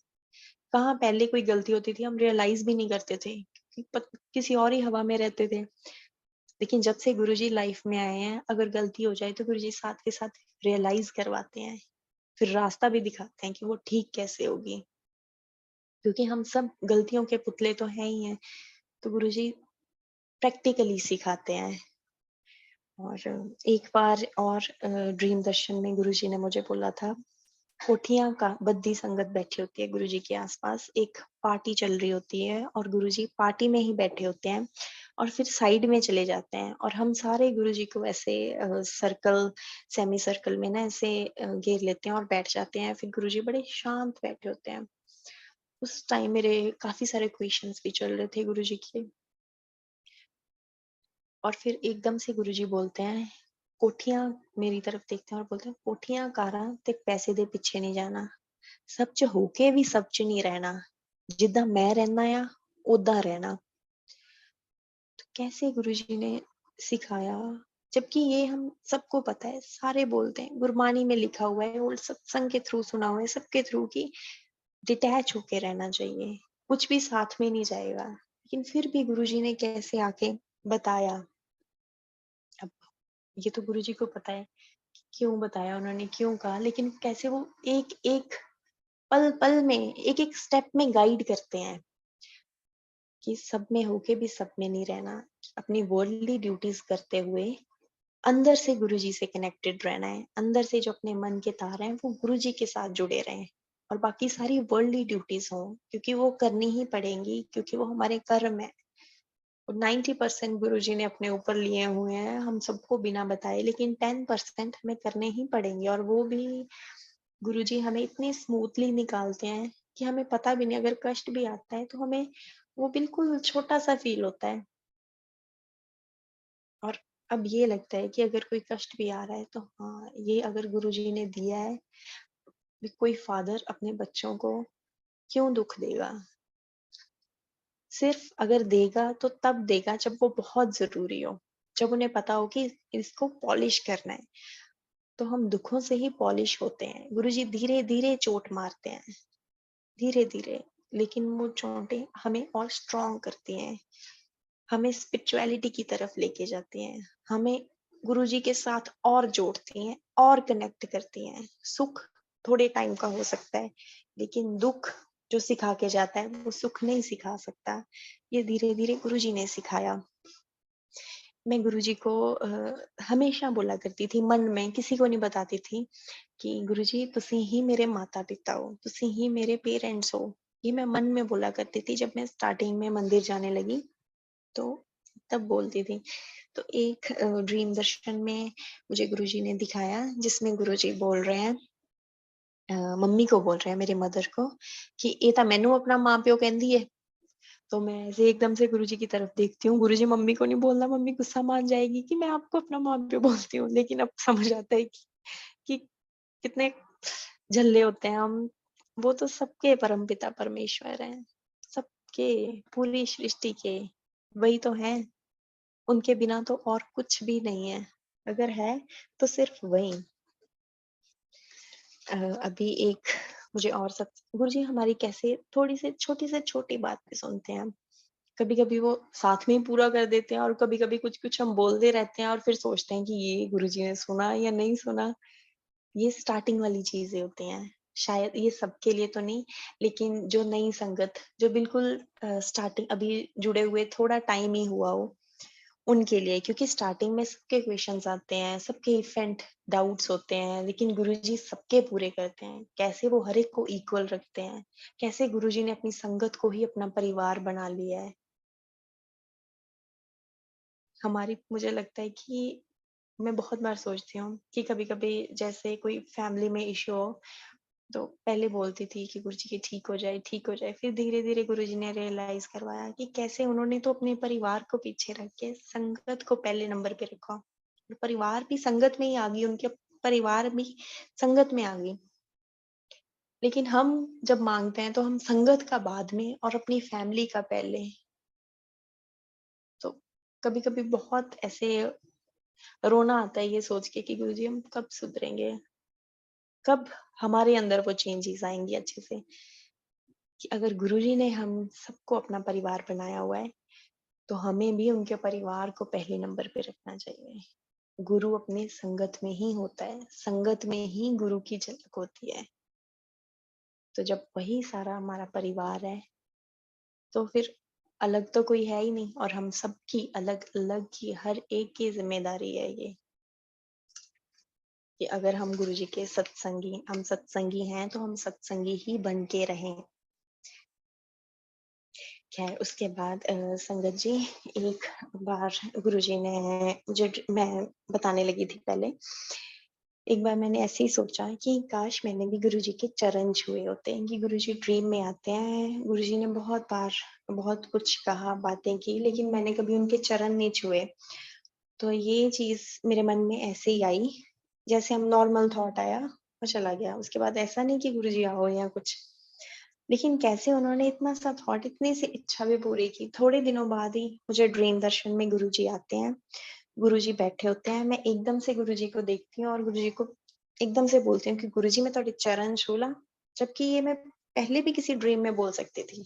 B: कहाँ पहले कोई गलती होती थी हम रियलाइज भी नहीं करते थे, किसी और ही हवा में रहते थे। लेकिन जब से गुरुजी लाइफ में आए हैं, अगर गलती हो जाए तो गुरुजी साथ के साथ रियलाइज करवाते हैं, फिर रास्ता भी दिखाते हैं कि वो ठीक कैसे होगी, क्योंकि हम सब गलतियों के पुतले तो हैं ही हैं। तो गुरुजी प्रैक्टिकली सिखाते हैं। और एक बार और ड्रीम दर्शन में गुरुजी ने मुझे बोला था, कोठियां का बद्दी संगत बैठी होती है गुरुजी के आसपास, एक पार्टी चल रही होती है और गुरुजी पार्टी में ही बैठे होते हैं, और फिर साइड में चले जाते हैं और हम सारे गुरुजी को ऐसे सर्कल सेमी सर्कल में ना ऐसे घेर लेते हैं और बैठ जाते हैं। फिर गुरुजी बड़े शांत बैठे होते हैं। उस टाइम मेरे काफी सारे क्वेश्चंस भी चल रहे थे गुरुजी के। और फिर एकदम से गुरुजी बोलते हैं, कोठियां मेरी तरफ देखते हैं और बोलते हैं, कोठियां कारा ते पैसे दे पीछे नहीं जाना, सच होके भी सच नहीं रहना, जिद्दां मैं रहना या ओदा रहना। तो कैसे गुरुजी ने सिखाया, जबकि ये हम सबको पता है, सारे बोलते हैं, गुरबानी में लिखा हुआ है और सत्संग के थ्रू सुना हुआ है सबके थ्रू की डिटैच होके रहना चाहिए, कुछ भी साथ में नहीं जाएगा। लेकिन फिर भी गुरुजी ने कैसे आके बताया। अब ये तो गुरुजी को पता है कि क्यों बताया उन्होंने, क्यों कहा, लेकिन कैसे वो एक एक पल पल में एक एक स्टेप में गाइड करते हैं कि सब में होके भी सब में नहीं रहना, अपनी वर्ल्डली ड्यूटीज करते हुए अंदर से गुरुजी से कनेक्टेड रहना है, अंदर से जो अपने मन के तार हैं वो गुरुजी के साथ जुड़े रहें, और बाकी सारी वर्ल्डली ड्यूटीज हों क्योंकि वो करनी ही पड़ेंगी, क्योंकि वो हमारे कर्म है। और 90% गुरुजी ने अपने ऊपर लिए हुए हैं हम सबको बिना बताए, लेकिन 10% हमें करने ही पड़ेंगे, और वो भी गुरुजी हमें इतने स्मूथली निकालते हैं कि हमें पता भी नहीं, अगर कष्ट भी आता है तो हमें वो बिल्कुल छोटा सा फील होता है। और अब ये लगता है कि अगर कोई कष्ट भी आ रहा है तो हाँ, ये अगर गुरुजी ने दिया है, कोई फादर अपने बच्चों को क्यों दुख देगा। सिर्फ अगर देगा तो तब देगा जब वो बहुत जरूरी हो, जब उन्हें पता हो कि इसको पॉलिश करना है। तो हम दुखों से ही पॉलिश होते हैं। गुरुजी धीरे धीरे चोट मारते हैं, धीरे धीरे, लेकिन वो चोटें हमें और स्ट्रॉन्ग करती हैं, हमें स्पिरिचुअलिटी की तरफ लेके जाती हैं, हमें गुरुजी के साथ और जोड़ती हैं और कनेक्ट करती हैं। सुख थोड़े टाइम का हो सकता है, लेकिन दुख जो सिखा के जाता है वो सुख नहीं सिखा सकता। ये धीरे धीरे गुरुजी ने सिखाया। मैं गुरुजी को हमेशा बोला करती थी मन में, किसी को नहीं बताती थी कि गुरुजी तुसी ही मेरे माता पिता हो, तुसी ही मेरे पेरेंट्स हो। ये मैं मन में बोला करती थी जब मैं स्टार्टिंग में मंदिर जाने लगी, तो तब बोलती थी। तो एक ड्रीम दर्शन में मुझे गुरुजी ने दिखाया जिसमें गुरुजी बोल रहे हैं, मम्मी को बोल रहे हैं, मेरी मदर को, कि ये तो मैनू अपना माँ प्यो कहती है। तो मैं ऐसे एकदम से गुरुजी की तरफ देखती हूँ, गुरुजी मम्मी को नहीं बोलना, मम्मी गुस्सा मान जाएगी कि मैं आपको अपना माँ प्यो बोलती हूँ। लेकिन अब समझ आता है कि कितने झल्ले होते हैं हम। वो तो सबके परम पिता परमेश्वर हैं, सबके, पूरी सृष्टि के वही तो हैं। उनके बिना तो और कुछ भी नहीं है, अगर है तो सिर्फ वही। अभी एक मुझे और सब, गुरुजी हमारी कैसे थोड़ी से छोटी बात भी सुनते हैं। कभी कभी वो साथ में ही पूरा कर देते हैं, और कभी कभी कुछ कुछ हम बोलते रहते हैं और फिर सोचते हैं कि ये गुरुजी ने सुना या नहीं सुना। ये स्टार्टिंग वाली चीजें होती हैं, शायद ये सबके लिए तो नहीं, लेकिन जो नई संगत, जो बिल्कुल स्टार्टिंग अभी जुड़े हुए थोड़ा टाइम ही हुआ हो, उनके लिए, क्योंकि स्टार्टिंग में सबके क्वेश्चंस आते हैं, सबके इफेंट डाउट्स होते हैं, लेकिन गुरुजी सबके पूरे करते हैं। कैसे वो हर एक को इक्वल रखते हैं, कैसे गुरुजी ने अपनी संगत को ही अपना परिवार बना लिया है। हमारी, मुझे लगता है कि मैं बहुत बार सोचती हूँ कि कभी कभी जैसे कोई फैमिली में इश्यू हो, तो पहले बोलती थी कि गुरुजी की ठीक हो जाए, ठीक हो जाए। फिर धीरे धीरे गुरुजी ने रियलाइज करवाया कि कैसे उन्होंने तो अपने परिवार को पीछे रख के संगत को पहले नंबर पे रखा, और परिवार भी संगत में ही आ गई, उनके परिवार भी संगत में आ गई। लेकिन हम जब मांगते हैं तो हम संगत का बाद में और अपनी फैमिली का पहले। तो कभी कभी बहुत ऐसे रोना आता है ये सोच के कि गुरुजी हम कब सुधरेंगे, कब हमारे अंदर वो चेंजेस आएंगी अच्छे से, कि अगर गुरुजी ने हम सबको अपना परिवार बनाया हुआ है तो हमें भी उनके परिवार को पहले नंबर पे रखना चाहिए। गुरु अपने संगत में ही होता है, संगत में ही गुरु की झलक होती है। तो जब वही सारा हमारा परिवार है तो फिर अलग तो कोई है ही नहीं, और हम सबकी अलग अलग की हर एक की जिम्मेदारी है ये, कि अगर हम गुरुजी के सत्संगी, हम सत्संगी हैं तो हम सत्संगी ही बन के रहें। खैर उसके बाद संगत जी, एक बार गुरुजी ने मैं बताने लगी थी पहले, एक बार मैंने ऐसे ही सोचा कि काश मैंने भी गुरुजी के चरण छुए होते हैं, कि गुरुजी ड्रीम में आते हैं। गुरुजी ने बहुत बार बहुत कुछ कहा, बातें की, लेकिन मैंने कभी उनके चरण नहीं छुए। तो ये चीज़ मेरे मन में ऐसे ही आई, जैसे हम नॉर्मल थॉट आया और चला गया। उसके बाद ऐसा नहीं कि गुरुजी आओ या कुछ, लेकिन कैसे उन्होंने इतना सा थॉट, इतनी सी इच्छा भी पूरी की। थोड़े दिनों बाद ही मुझे ड्रीम दर्शन में गुरुजी आते हैं। गुरुजी बैठे होते हैं, मैं एकदम से गुरुजी को देखती हूँ और गुरुजी को एकदम से बोलती हूँ कि गुरुजी मैं ਤੁਹਾਡੇ चरण छू ला, जबकि ये मैं पहले भी किसी ड्रीम में बोल सकती थी।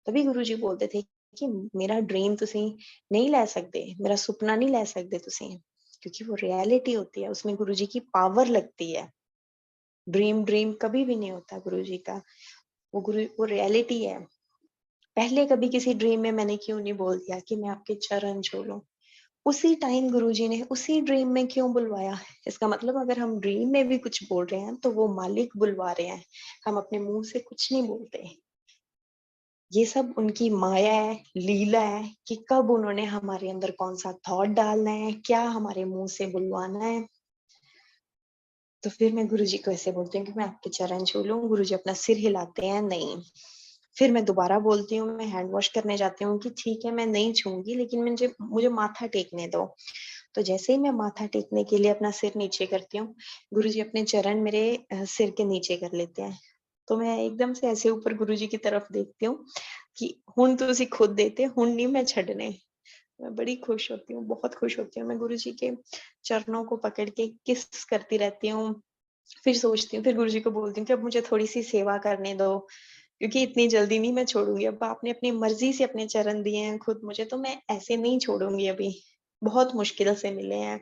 B: तभी गुरुजी बोलते थे कि मेरा ड्रीम तुसी नहीं ले सकते, मेरा सुपना नहीं ले सकते तुसी, क्योंकि वो रियलिटी होती है, उसमें गुरुजी की पावर लगती है। ड्रीम ड्रीम कभी भी नहीं होता गुरुजी का, वो रियलिटी है। पहले कभी किसी ड्रीम में मैंने क्यों नहीं बोल दिया कि मैं आपके चरण छू लूं? उसी टाइम गुरुजी ने उसी ड्रीम में क्यों बुलवाया? इसका मतलब अगर हम ड्रीम में भी कुछ बोल रहे हैं तो वो मालिक बुलवा रहे हैं, हम अपने मुंह से कुछ नहीं बोलते। ये सब उनकी माया है, लीला है कि कब उन्होंने हमारे अंदर कौन सा थॉट डालना है, क्या हमारे मुंह से बुलवाना है। तो फिर मैं गुरुजी को ऐसे बोलती हूँ कि मैं आपके चरण छू लूं। गुरुजी अपना सिर हिलाते हैं, नहीं। फिर मैं दोबारा बोलती हूँ, मैं हैंड वॉश करने जाती हूँ कि ठीक है मैं नहीं छूंगी, लेकिन मुझे मुझे माथा टेकने दो। तो जैसे ही मैं माथा टेकने के लिए अपना सिर नीचे करती हूँ, गुरुजी अपने चरण मेरे सिर के नीचे कर लेते हैं। तो मैं एकदम से ऐसे ऊपर गुरुजी की तरफ देखती हूँ कि हुण तुसी खुद देते, हुण नहीं मैं छड्डने। मैं बड़ी खुश होती हूँ, बहुत खुश होती हूँ। मैं गुरुजी के चरणों को पकड़ के किस करती रहती हूँ। फिर सोचती हूँ, फिर गुरुजी को बोलती हूँ कि अब मुझे थोड़ी-सी सेवा करने दो, क्योंकि इतनी जल्दी नहीं मैं छोड़ूँगी। अब आपने अपनी मर्ज़ी से अपने चरण दिए हैं खुद मुझे, तो मैं ऐसे नहीं छोड़ूँगी अभी। बहुत मुश्किल से मिले हैं।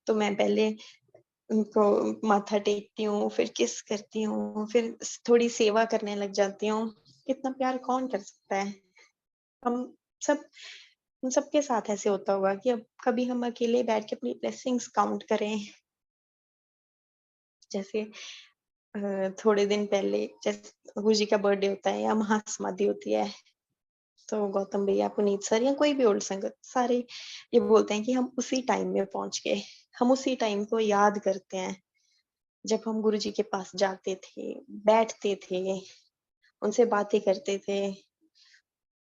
B: तो मैं पहले उनको माथा टेकती हूँ, फिर किस करती हूँ, फिर थोड़ी सेवा करने लग जाती हूँ। इतना प्यार कौन कर सकता है? हम सब हम सबके साथ ऐसे होता होगा कि अब कभी हम अकेले बैठ के अपनी ब्लेसिंग्स काउंट करें। जैसे थोड़े दिन पहले जैसे गुरुजी का बर्थडे होता है या महासमाधि होती है, तो गौतम भैया, पुनीत सर या कोई भी ओल्ड संगत, सारे ये बोलते हैं कि हम उसी टाइम में पहुंच गए। हम उसी टाइम को याद करते हैं जब हम गुरुजी के पास जाते थे, बैठते थे, उनसे बातें करते थे।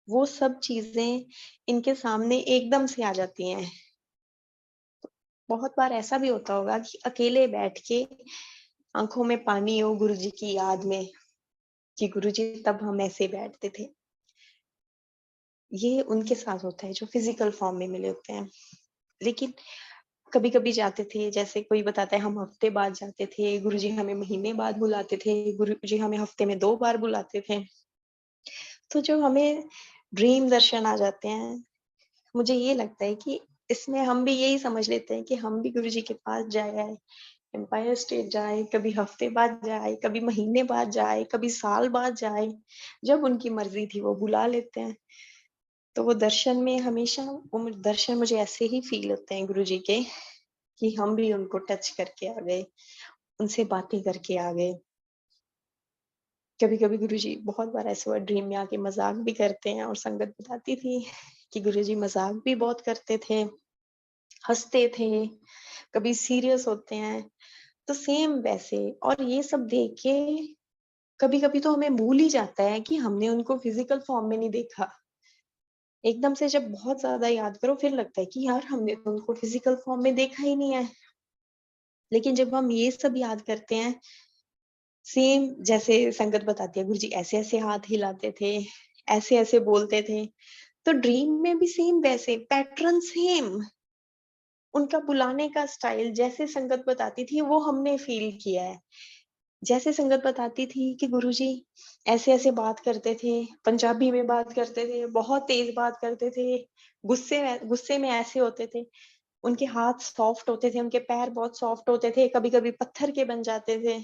B: वो सब चीजें इनके सामने एकदम से आ जाती हैं। बहुत बार ऐसा भी होता होगा कि अकेले बैठ के आंखों में पानी हो गुरुजी की याद में, कि गुरुजी तब हम ऐसे बैठते थे। ये उनके साथ होता है जो फिजिकल फॉर्म में मिले होते हैं। लेकिन कभी-कभी जाते थे, जैसे कोई बताता है हम हफ्ते बाद जाते थे, गुरुजी हमें महीने बाद बुलाते थे, गुरुजी हमें हफ्ते में 2 बार बुलाते थे। तो जो हमें ड्रीम दर्शन आ जाते हैं, मुझे ये लगता है कि इसमें हम भी यही समझ लेते हैं कि हम भी गुरुजी के पास जाए आए, एम्पायर स्टेट जाए, कभी हफ्ते बाद जाए, कभी महीने बाद जाए, कभी साल बाद जाए। जब उनकी मर्ज़ी थी वो बुला लेते हैं। तो वो दर्शन में हमेशा दर्शन मुझे ऐसे ही फ़ील होते हैं गुरुजी के, कि हम भी उनको टच करके आ गए, उनसे बातें करके आ गए। कभी-कभी गुरुजी बहुत बार ऐसा हुआ ड्रीम में आके मज़ाक भी करते हैं, और संगत बताती थी कि गुरुजी मज़ाक भी बहुत करते थे, हँसते थे, कभी सीरियस होते हैं, तो सेम वैसे। और ये सब देख के कभी-कभी तो हमें भूल ही जाता है कि हमने उनको फिज़िकल फ़ॉर्म में नहीं देखा। एकदम से जब बहुत ज़्यादा याद करो फिर लगता है कि यार हमने तो उनको फिज़िकल फ़ॉर्म में देखा ही नहीं है। लेकिन जब हम ये सब याद करते हैं, सेम जैसे संगत बताती है गुरुजी ऐसे-ऐसे हाथ हिलाते थे, ऐसे-ऐसे बोलते थे, तो ड्रीम में भी सेम वैसे पैटर्न सेम, उनका बुलाने का स्टाइल जैसे संगत बताती थी वो हमने फ़ील किया है। जैसे संगत बताती थी कि गुरुजी ऐसे-ऐसे बात करते थे, पंजाबी में बात करते थे, बहुत तेज़ बात करते थे, गुस्से में ऐसे होते थे, उनके हाथ सॉफ्ट होते थे, उनके पैर बहुत सॉफ्ट होते थे, कभी-कभी पत्थर के बन जाते थे।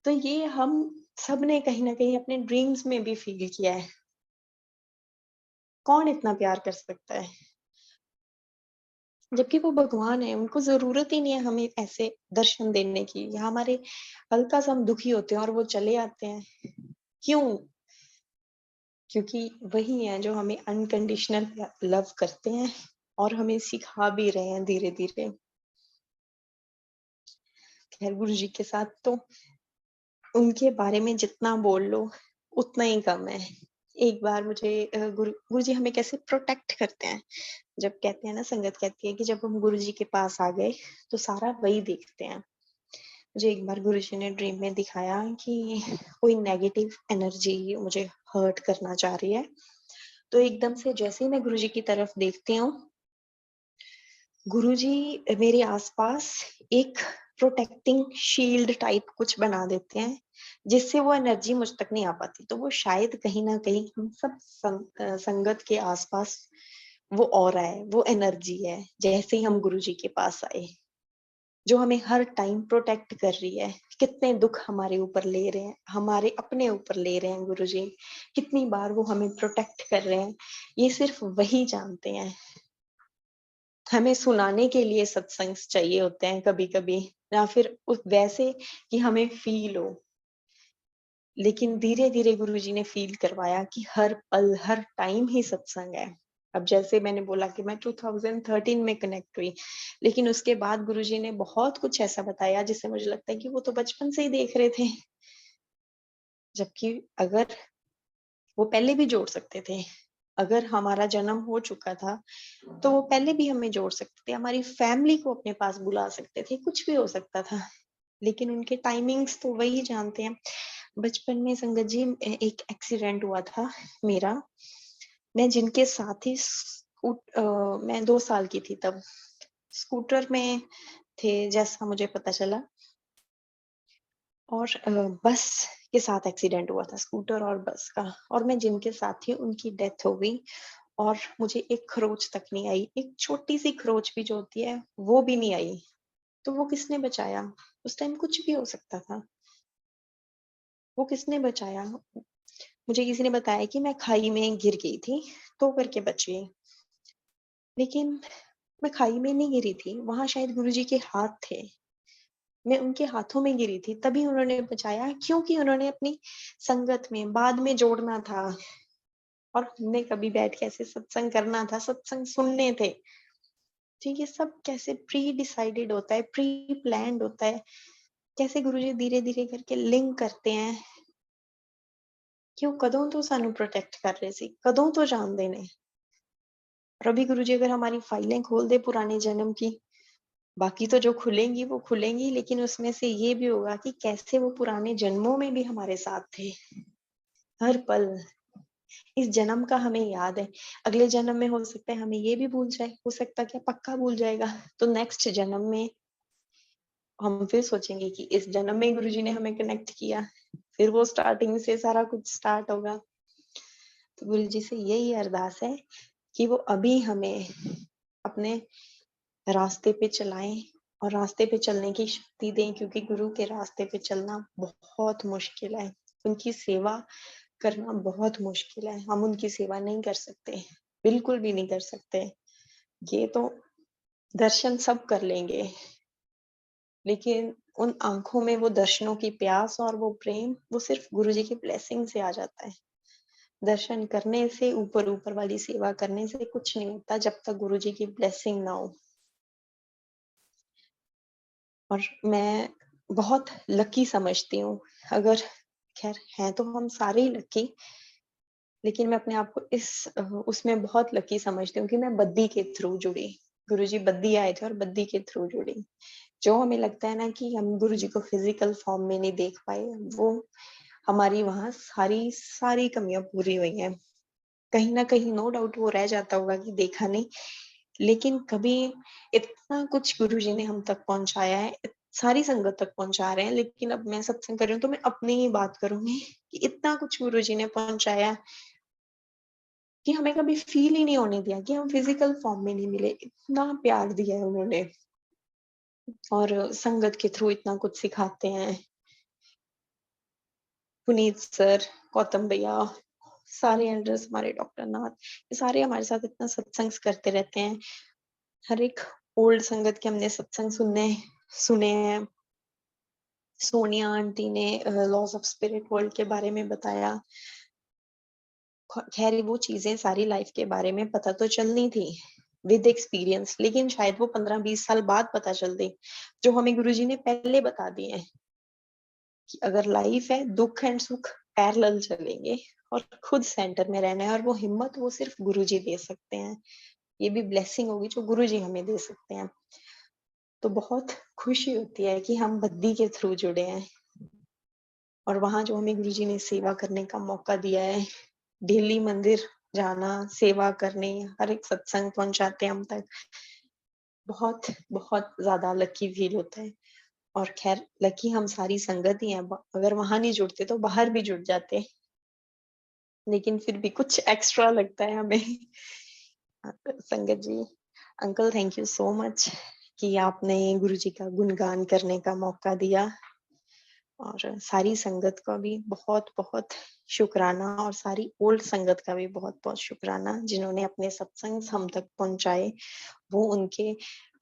B: तो ये हम सबने कहीं न कहीं अपने ड्रीम्स में भी फ़ील किया है। कौन इतना प्यार कर सकता है? जबकि वो भगवान हैं, उनको ज़रूरत ही नहीं है हमें ऐसे दर्शन देने की। या हमारे हल्का-सा हम दुखी होते हैं और वो चले आते हैं। क्यों? क्योंकि वही है जो हमें अनकंडीशनल लव करते हैं और हमें सिखा भी रहे हैं धीरे-धीरे। खैर गुरुजी के साथ तो उनके बारे में जितना बोल लो, उतना ही कम है। एक बार मुझे गुरुजी हमें कैसे प्रोटेक्ट करते हैं। जब कहते हैं ना, संगत कहती है कि जब हम गुरुजी के पास आ गए, तो सारा वही देखते हैं। मुझे एक बार गुरुजी ने ड्रीम में दिखाया कि कोई नेगेटिव एनर्जी मुझे हर्ट करना चाह रही है। तो एकदम से जैसे ही मैं गुरुजी की तरफ देखती हूँ, गुरुजी मेरे आसपास एक प्रोटेक्टिंग शील्ड टाइप कुछ बना देते हैं, जिससे वो एनर्जी मुझ तक नहीं आ पाती। तो वो शायद कहीं न कहीं हम सब संगत के आसपास वो ऑरा है, वो एनर्जी है, जैसे ही हम गुरुजी के पास आए, जो हमें हर टाइम प्रोटेक्ट कर रही है। कितने दुःख हमारे ऊपर ले रहे हैं, हमारे अपने ऊपर ले रहे हैं गुरुजी, कितनी बार वो हमें प्रोटेक्ट कर रहे हैं, ये सिर्फ वही जानते हैं। हमें सुनाने के लिए सत्संग चाहिए होते हैं कभी-कभी, या फिर उस वैसे कि हमें फ़ील हो। लेकिन धीरे-धीरे गुरुजी ने फ़ील करवाया कि हर पल, हर टाइम ही सत्संग है। अब जैसे मैंने बोला कि मैं 2013 में कनेक्ट हुई, लेकिन उसके बाद गुरुजी ने बहुत कुछ ऐसा बताया जिससे मुझे लगता है कि वो तो बचपन से ही देख रहे थे। जबकि अगर वो पहले भी जोड़ सकते थे। अगर हमारा जन्म हो चुका था, तो वो पहले भी हमें जोड़ सकते थे, हमारी फैमिली को अपने पास बुला सकते थे, कुछ भी हो सकता था। लेकिन उनके टाइमिंग्स तो वही जानते हैं। बचपन में संगत जी एक एक्सीडेंट हुआ था मेरा। मैं जिनके साथ ही मैं 2 साल की थी तब। स्कूटर में थे जैसा मुझे पता चला, और बस के साथ एक्सीडेंट हुआ था, स्कूटर और बस का। और मैं जिनके साथ थी उनकी डेथ हो गई, और मुझे एक खरोच तक नहीं आई। एक छोटी-सी खरोच भी जो होती है, वो भी नहीं आई। तो वो किसने बचाया? उस टाइम कुछ भी हो सकता था। वो किसने बचाया? मुझे किसी ने बताया कि मैं खाई में गिर गई थी, तो करके बच गई। लेकिन मैं खाई में नहीं गिरी थी, वहाँ शायद गुरुजी के हाथ थे। मैं उनके हाथों में गिरी थी, तभी उन्होंने बचाया, क्योंकि उन्होंने अपनी संगत में बाद में जोड़ना था, और हमने कभी बैठ के ऐसे सत्संग करना था, सत्संग सुनने थे। तो ये सब कैसे प्री डिसाइडेड होता है, प्री प्लान्ड होता है, कैसे गुरुजी धीरे-धीरे करके लिंक करते हैं कि वो कदों तो सानू प्रोटेक्ट कर रहे सी, कदों तो जानदे ने। और अभी गुरुजी अगर हमारी फाइलें खोल दे पुराने जन्म की, बाकी तो जो खुलेंगी वो खुलेंगी, लेकिन उसमें से ये भी होगा कि कैसे वो पुराने जन्मों में भी हमारे साथ थे, हर पल। इस जन्म का हमें याद है, अगले जन्म में हो सकता है हमें ये भी भूल जाए, हो सकता है क्या पक्का भूल जाएगा। तो नेक्स्ट जन्म में हम फिर सोचेंगे कि इस जन्म में गुरुजी ने हमें कनेक्ट किया, फिर वो स्टार्टिंग से सारा कुछ स्टार्ट होगा। तो गुरुजी से यही अरदास है कि वो अभी हमें अपने रास्ते पे चलाएं, और रास्ते पे चलने की शक्ति दें, क्योंकि गुरु के रास्ते पे चलना बहुत मुश्किल है। उनकी सेवा करना बहुत मुश्किल है। हम उनकी सेवा नहीं कर सकते, बिल्कुल भी नहीं कर सकते। ये तो दर्शन सब कर लेंगे, लेकिन उन आँखों में वो दर्शनों की प्यास और वो प्रेम, वो सिर्फ़ गुरुजी की ब्लेसिंग से आ जाता है। दर्शन करने से, ऊपर-ऊपर वाली सेवा करने से कुछ नहीं होता जब तक गुरुजी की ब्लेसिंग ना हो। और मैं बहुत लकी समझती हूँ, अगर ख़ैर हैं तो हम सारे ही लकी, लेकिन मैं अपने आप को उसमें बहुत लकी समझती हूँ कि मैं बद्दी के थ्रू जुड़ी। गुरुजी बद्दी आए थे और बद्दी के थ्रू जुड़ी। जो हमें लगता है ना कि हम गुरुजी को फिज़िकल फ़ॉर्म में नहीं देख पाए, वो हमारी वहाँ सारी सारी कमियाँ पूरी हुई हैं। कहीं न कहीं नो डाउट वो रह जाता होगा कि देखा नहीं, लेकिन कभी इतना कुछ गुरुजी ने हम तक पहुँचाया है, सारी संगत तक पहुँचा रहे हैं, लेकिन अब मैं सत्संग कर रही हूँ तो मैं अपनी ही बात करूँगी कि इतना कुछ गुरुजी ने पहुँचाया कि हमें कभी फ़ील ही नहीं होने दिया कि हम फिज़िकल फ़ॉर्म में नहीं मिले, इतना प्यार दिया है उन्होंने, और संगत के थ्रू इतना कुछ सिखाते हैं। पुनीत सर, गौतम भैया, सारे एल्डर्स, हमारे डॉक्टर नाथ, ये सारे हमारे साथ इतना सत्संग करते रहते हैं। हर एक ओल्ड संगत के हमने सत्संग सुने हैं। सोनिया आंटी ने लॉज़ ऑफ स्पिरिट वर्ल्ड के बारे में बताया। खैर वो चीजें सारी लाइफ के बारे में पता तो चलनी थी विद एक्सपीरियंस, लेकिन शायद वो 15-20 साल बाद पता चलती, जो हमें गुरुजी ने पहले बता दिए हैं कि अगर लाइफ है, दुख एंड सुख पैरेलल चलेंगे और खुद सेंटर में रहना है, और वो हिम्मत वो सिर्फ गुरुजी दे सकते हैं। ये भी ब्लेसिंग होगी जो गुरुजी हमें दे सकते हैं। तो बहुत खुशी होती है कि हम बद्दी के थ्रू जुड़े हैं, और वहां जो हमें गुरुजी ने सेवा करने का मौका दिया है, डेली मंदिर जाना, सेवा करने, हर एक सत्संग पहुंचाते हैं हम तक, बहुत बहुत ज्यादा लकी फील होता है। और खैर लकी हम सारी संगत ही हैं, अगर वहां नहीं जुड़ते तो बाहर भी जुड़ जाते, लेकिन फिर भी कुछ एक्स्ट्रा लगता है हमें। संगत जी, uncle thank you so much कि आपने गुरुजी का गुणगान करने का मौका दिया, और सारी संगत का भी बहुत बहुत शुक्राना, और सारी ओल्ड संगत का भी बहुत बहुत शुक्राना जिन्होंने अपने सत्संग हम तक पहुंचाए। वो उनके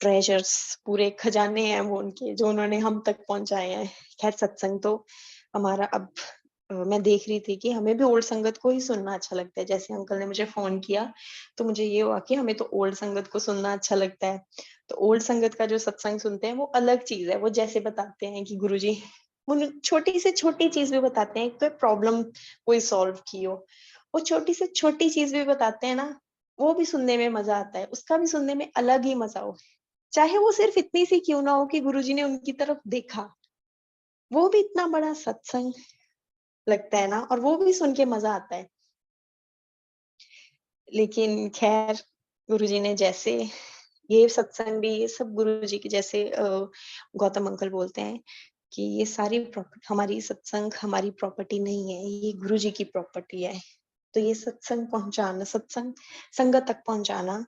B: ट्रेजर्स, पूरे खजाने हैं वो उनके, जो उन्होंने हम तक पहुंचाए हैं। खैर सत्संग तो हमारा अब मैं देख रही थी कि हमें भी ओल्ड संगत को ही सुनना अच्छा लगता है। जैसे अंकल ने मुझे फोन किया तो मुझे ये हुआ कि हमें तो ओल्ड संगत को सुनना अच्छा लगता है। तो ओल्ड संगत का जो सत्संग सुनते हैं वो अलग चीज है। वो जैसे बताते हैं कि गुरुजी उन छोटी से छोटी चीज भी बताते हैं, एक तो प्रॉब्लम कोई सॉल्व की हो, वो छोटी से छोटी चीज भी बताते हैं ना, वो भी सुनने में मजा आता है, उसका भी सुनने में अलग ही मजा हो। चाहे वो सिर्फ इतनी सी क्यों ना हो कि गुरुजी ने उनकी तरफ देखा, वो भी इतना बड़ा सत्संग लगता है ना, और वो भी सुन के मजा आता है। लेकिन खैर गुरुजी ने जैसे ये सत्संग भी, ये सब गुरुजी की, जैसे गौतम अंकल बोलते हैं कि ये सारी हमारी सत्संग हमारी प्रॉपर्टी नहीं है, ये गुरुजी की प्रॉपर्टी है। तो ये सत्संग पहुंचाना, सत्संग संगत तक पहुंचाना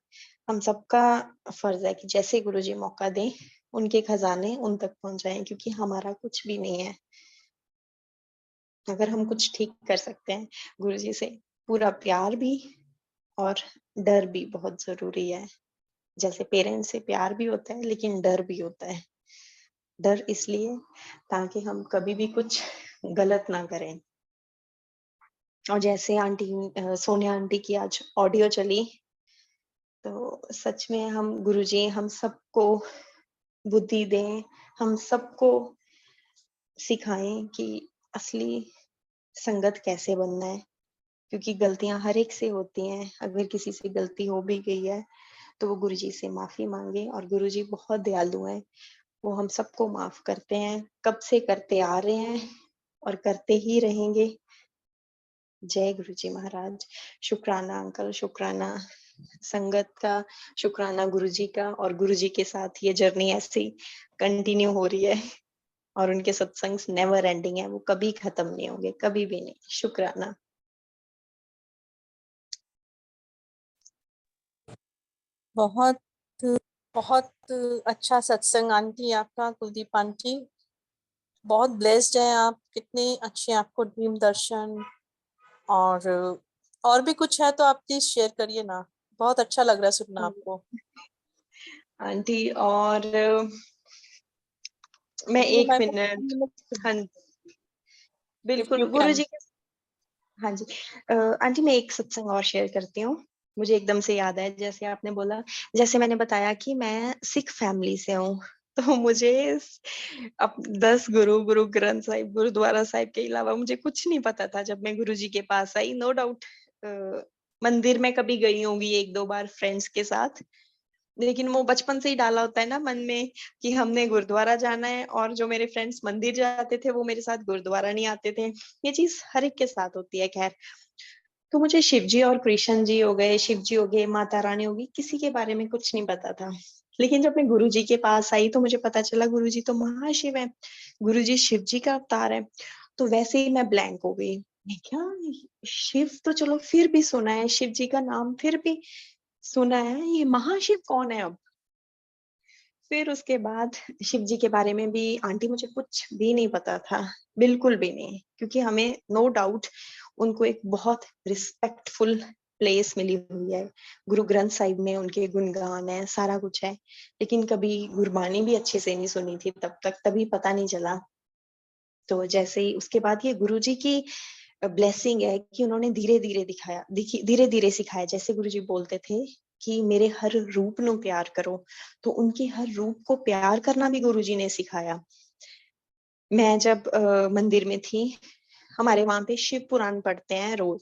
B: हम सबका फर्ज है कि जैसे गुरुजी मौका दें, उनके खजाने उन तक पहुंचाएं, क्योंकि हमारा कुछ भी नहीं है। अगर हम कुछ ठीक कर सकते हैं गुरुजी से, पूरा प्यार भी और डर भी बहुत जरूरी है। जैसे पेरेंट्स से प्यार भी होता है लेकिन डर भी होता है। डर इसलिए ताकि हम कभी भी कुछ गलत ना करें। और जैसे आंटी सोनिया आंटी की आज ऑडियो चली, तो सच में हम गुरुजी हम सबको बुद्धि दें, हम सबको सिखाएं कि असली संगत कैसे बनना है। क्योंकि गलतियां हर एक से होती हैं, अगर किसी से गलती हो भी गई है तो वो गुरुजी से माफी मांगे, और गुरुजी बहुत दयालु हैं, वो हम सबको माफ करते हैं, कब से करते आ रहे हैं और करते ही रहेंगे। जय गुरुजी महाराज। शुक्राना अंकल, शुक्राना संगत का, शुक्राना गुरुजी का, और गुरुजी के साथ ये जर्नी ऐसी कंटिन्यू हो रही है, और उनके सत्संग नेवर एंडिंग है, वो कभी खत्म नहीं होंगे, कभी भी नहीं। शुक्राना।
A: बहुत बहुत अच्छा सत्संग आंटी आपका, कुलदीप आंटी। बहुत ब्लेस्ड है आप, कितने अच्छे आपको ड्रीम दर्शन। और और भी कुछ है तो आप प्लीज शेयर करिए ना, बहुत अच्छा लग रहा है सुनना आपको।
B: आंटी और मैं एक मिनट, हाँ
A: इफ
B: बिल्कुल
A: यू कैन।
B: गुरुजी के, हाँ जी आंटी मैं एक सत्संग और शेयर करती हूँ। मुझे एकदम से याद है, जैसे आपने बोला, जैसे मैंने बताया कि मैं सिख फैमिली से हूँ, तो मुझे अब 10 गुरु, गुरु ग्रंथ साहिब, गुरुद्वारा साहिब के अलावा मुझे कुछ नहीं पता था जब मैं गुरुजी के पास आई। नो डाउट मंदिर में कभी गई होंगी एक दो बार फ्रेंड्स के साथ, लेकिन वो बचपन से ही डाला होता है ना मन में कि हमने गुरुद्वारा जाना है, और जो मेरे फ्रेंड्स मंदिर जाते थे वो मेरे साथ गुरुद्वारा नहीं आते थे। ये चीज हर एक के साथ होती है। खैर, तो मुझे शिव जी और कृष्ण जी हो गए, शिव जी हो गए, माता रानी होगी, किसी के बारे में कुछ नहीं पता था। लेकिन जब मैं गुरु जी के पास आई तो मुझे पता चला गुरु जी तो महाशिव है, गुरु जी शिव जी का अवतार है। तो वैसे ही मैं ब्लैंक हो गई। मैं क्या, शिव तो चलो फिर भी सुना है, शिव जी का नाम फिर भी सुना है, ये महाशिव कौन है अब। फिर उसके बाद शिव जी के बारे में भी आंटी मुझे कुछ भी नहीं पता था, बिल्कुल भी नहीं, क्योंकि हमें नो डाउट उनको एक बहुत रिस्पेक्टफुल प्लेस मिली हुई है। गुरु ग्रंथ साहिब में उनके गुणगान है, सारा कुछ है, लेकिन कभी गुरबानी भी अच्छे से नहीं सुनी थी तब तक, तभी पता नहीं चला। तो जैसे ही उसके बाद ये गुरु जी की ब्लेसिंग है कि उन्होंने धीरे धीरे दिखाया, धीरे धीरे सिखाया। जैसे गुरुजी बोलते थे कि मेरे हर रूप नु प्यार करो, तो उनके हर रूप को प्यार करना भी गुरुजी ने सिखाया। मैं जब मंदिर में थी, हमारे वहां पे शिव पुराण पढ़ते हैं रोज।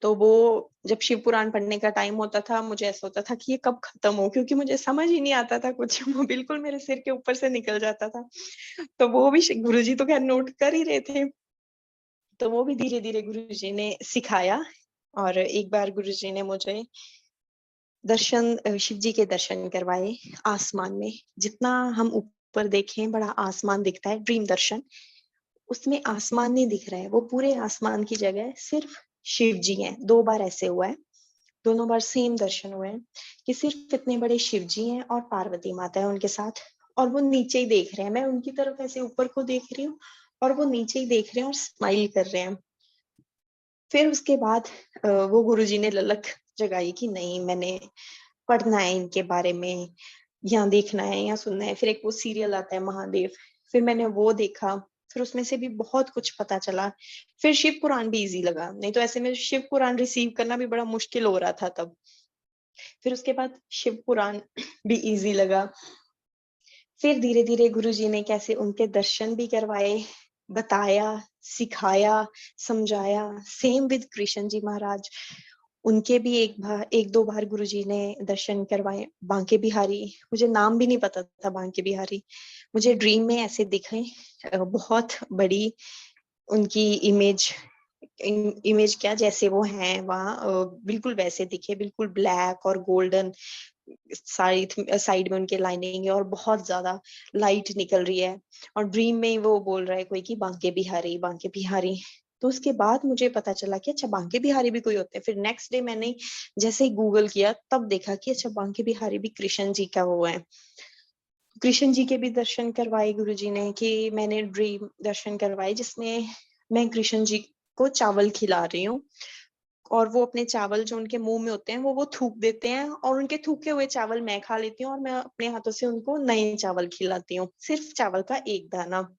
B: तो वो जब शिव पुराण पढ़ने का टाइम होता था, मुझे ऐसा होता था कि ये कब खत्म हो, क्योंकि मुझे समझ ही नहीं आता था कुछ। वो बिल्कुल मेरे सिर के ऊपर से निकल जाता था। तो वो भी गुरुजी तो खैर नोट कर ही रहे थे, तो वो भी धीरे धीरे गुरुजी ने सिखाया। और एक बार गुरुजी ने मुझे शिव जी के दर्शन करवाए आसमान में। जितना हम ऊपर देखें बड़ा आसमान दिखता है, ड्रीम दर्शन, उसमें आसमान नहीं दिख रहा है, वो पूरे आसमान की जगह सिर्फ शिव जी हैं। 2 बार ऐसे हुआ है, दोनों बार सेम दर्शन हुए हैं कि सिर्फ इतने बड़े शिव जी हैं और पार्वती माता है उनके साथ, और वो नीचे ही देख रहे हैं। मैं उनकी तरफ ऐसे ऊपर को देख रही हूँ और वो नीचे ही देख रहे हैं और स्माइल कर रहे हैं। फिर उसके बाद वो गुरुजी ने ललक जगाई कि नहीं, मैंने पढ़ना है इनके बारे में, या देखना है या सुनना है। फिर एक वो सीरियल आता है महादेव, फिर मैंने वो देखा, फिर उसमें से भी बहुत कुछ पता चला। फिर शिव पुराण भी इजी लगा, नहीं तो ऐसे में शिव पुराण रिसीव करना भी बड़ा मुश्किल हो रहा था तब। फिर उसके बाद शिव पुराण भी इजी लगा। फिर धीरे धीरे गुरुजी ने कैसे उनके दर्शन भी करवाए, बताया, सिखाया, समझाया। सेम विद कृष्ण जी महाराज, उनके भी एक दो बार गुरुजी ने दर्शन करवाए। बांके बिहारी, मुझे नाम भी नहीं पता था बांके बिहारी, मुझे ड्रीम में ऐसे दिखे, बहुत बड़ी उनकी इमेज क्या जैसे वो हैं वहाँ, बिल्कुल वैसे दिखे, बिल्कुल ब्लैक और गोल्डन। साइड में उनके लाइनिंग है और बहुत ज्यादा लाइट निकल रही है, और ड्रीम में ही वो बोल रहा है कोई कि बांके बिहारी, बांके बिहारी। तो उसके बाद मुझे पता चला कि अच्छा बांके बिहारी भी कोई होते हैं। फिर नेक्स्ट डे मैंने जैसे ही गूगल किया तब देखा कि अच्छा बांके बिहारी भी कृष्ण जी का वो है। कृष्ण जी के भी दर्शन करवाए गुरुजी ने, कि मैंने ड्रीम दर्शन करवाए जिसमें मैं कृष्ण जी को चावल खिला रही हूँ, और वो अपने चावल जो उनके मुंह में होते हैं वो थूक देते हैं, और उनके थूके हुए चावल मैं खा लेती हूँ, और मैं अपने हाथों से उनको नए चावल खिलाती हूँ, सिर्फ चावल का एक दाना।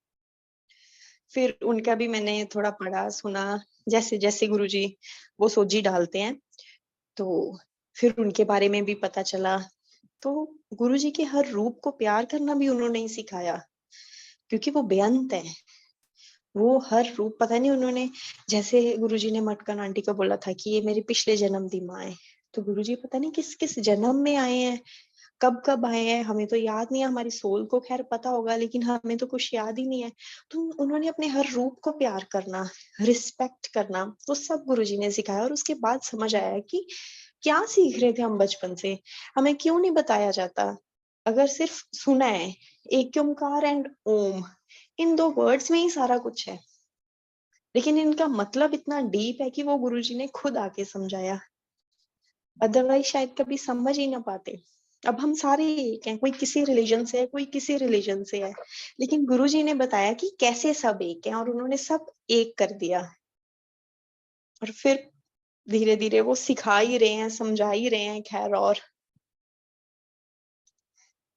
B: फिर उनका भी मैंने थोड़ा पढ़ा सुना, जैसे जैसे गुरुजी वो सोजी डालते हैं, तो फिर उनके बारे में भी पता चला। तो गुरुजी के हर रूप को प्यार करना भी उन्होंने ही सिखाया, क्योंकि वो बेअंत है। वो हर रूप, पता नहीं उन्होंने, जैसे गुरुजी ने मटकन आंटी को बोला था कि ये मेरी पिछले जन्म की माँ है, तो गुरुजी पता नहीं किस किस जन्म में आए हैं, कब कब आए हैं, हमें तो याद नहीं है। हमारी सोल को खैर पता होगा, लेकिन हमें तो कुछ याद ही नहीं है। तो उन्होंने अपने हर रूप को प्यार करना, रिस्पेक्ट करना, तो सब गुरुजी ने सिखाया। और उसके बाद समझ आया कि क्या सीख रहे थे हम बचपन से, हमें क्यों नहीं बताया जाता। अगर सिर्फ सुना है, एक ओंकार एंड ओम, इन 2 वर्ड्स में ही सारा कुछ है, लेकिन इनका मतलब इतना डीप है कि वो गुरुजी ने खुद आके समझाया, अदरवाइज शायद कभी समझ ही ना पाते। अब हम सारे एक हैं, कोई किसी रिलीजन से है, कोई किसी रिलीजन से है, लेकिन गुरुजी ने बताया कि कैसे सब एक हैं, और उन्होंने सब एक कर दिया। और फिर धीरे धीरे वो सिखा ही रहे हैं, समझा ही रहे हैं, खैर। और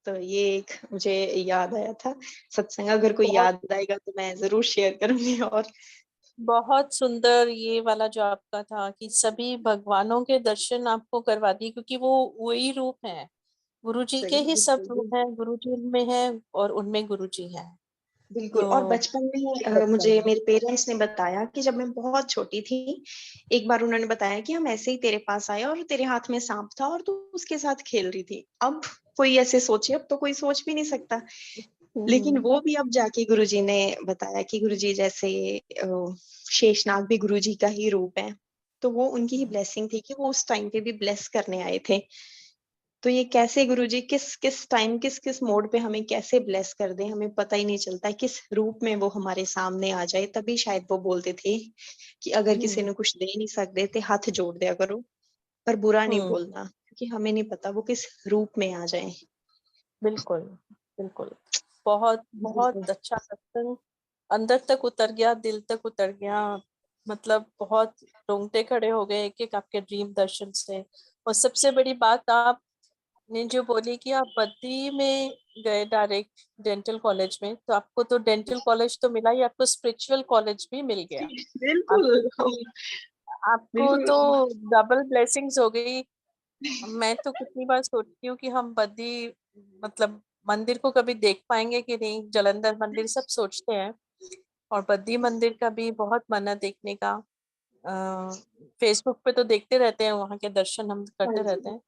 B: तो ये एक मुझे याद आया था सत्संग, अगर कोई
A: बहुत
B: याद आएगा तो मैं जरूर शेयर करूंगी। और
A: बहुत सुंदर ये वाला जो आपका था कि सभी भगवानों के दर्शन आपको करवा दिए, क्योंकि वो वही रूप है, गुरु जी के
B: सही,
A: ही सब
B: बिल्कुल
A: रूप हैं, गुरु जी उनमें है और उनमें गुरु जी हैं।
B: बिल्कुल। और
A: तो
B: बचपन में ही
A: अच्छा।
B: मुझे मेरे पेरेंट्स ने बताया कि जब मैं बहुत छोटी थी, एक बार उन्होंने बताया कि हम ऐसे ही तेरे पास आए और तेरे हाथ में सांप था और तू उसके साथ खेल रही थी। अब कोई ऐसे सोचे, अब तो कोई सोच भी नहीं सकता, लेकिन
A: हम्म।
B: वो भी अब जाके गुरुजी ने बताया कि गुरुजी जैसे शेषनाग भी गुरुजी का ही रूप है। तो वो उनकी ही ब्लेसिंग थी कि वो उस टाइम पे भी ब्लेस करने आए थे। तो ये कैसे गुरुजी किस किस टाइम, किस किस मोड पे हमें कैसे ब्लेस कर दे, हमें पता ही नहीं चलता, किस रूप में वो हमारे सामने आ जाए। तभी शायद वो बोलते थे कि अगर किसी
A: हम्म।
B: ने कुछ दे नहीं सकते थे, हाथ जोड़ दिया करो, पर बुरा नहीं
A: हम्म।
B: बोलना, क्योंकि हमें नहीं पता वो किस रूप में आ जाए।
A: बिल्कुल। बिल्कुल। बहुत
B: बिल्कुल।
A: बहुत अच्छा सत्संग, अंदर तक उतर गया, दिल तक उतर गया। मतलब बहुत रोंगटे खड़े हो गए एक एक आपके ड्रीम दर्शन से। और सबसे बड़ी बात, आप ने जो बोली कि आप बद्दी में गए डायरेक्ट डेंटल कॉलेज में, तो आपको तो डेंटल कॉलेज तो मिला ही, आपको स्पिरिचुअल कॉलेज भी मिल गया।
B: बिल्कुल
A: आपको तो डबल ब्लेसिंग्स हो गई। मैं तो कितनी बार सोचती हूँ कि हम बद्दी मतलब मंदिर को कभी देख पाएंगे कि नहीं, जलंधर मंदिर सब सोचते हैं, और बद्दी मंदिर का भी बहुत मन है देखने का। फेसबुक पे तो देखते रहते हैं, वहां के दर्शन हम करते रहते हैं,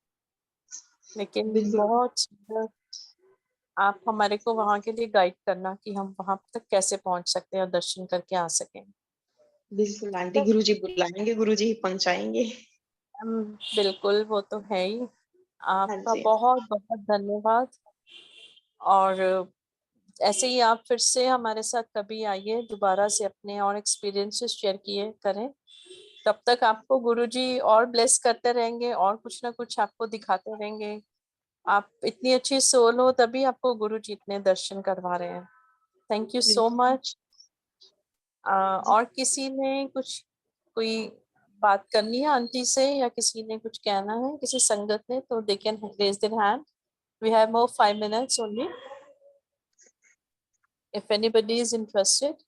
A: लेकिन
B: बिल्कुल
A: बहुत सुंदर। आप हमारे को वहां के लिए गाइड करना कि हम वहां तक कैसे पहुंच सकते हैं और दर्शन करके आ सकें।
B: बिल्कुल आंटी, गुरुजी बुलाएंगे, गुरुजी ही पहुंचाएंगे।
A: बिल्कुल, वो तो है ही।
B: हाँ
A: आपका
B: जी,
A: बहुत बहुत धन्यवाद। और ऐसे ही आप फिर से हमारे साथ कभी आइए, दोबारा से अपने और एक्सपीरियंसेस शेयर किए करें। तब तक आपको गुरुजी और ब्लेस करते रहेंगे और कुछ ना कुछ आपको दिखाते रहेंगे। आप इतनी अच्छी सोल हो, तभी आपको गुरुजी इतने दर्शन करवा रहे हैं। थैंक यू सो
B: बिल्कुल
A: मच। और किसी ने कुछ कोई बात करनी है आंटी से, या किसी ने कुछ कहना है, किसी संगत ने, तो they can raise their hand. We have more 5 minutes only if anybody is interested.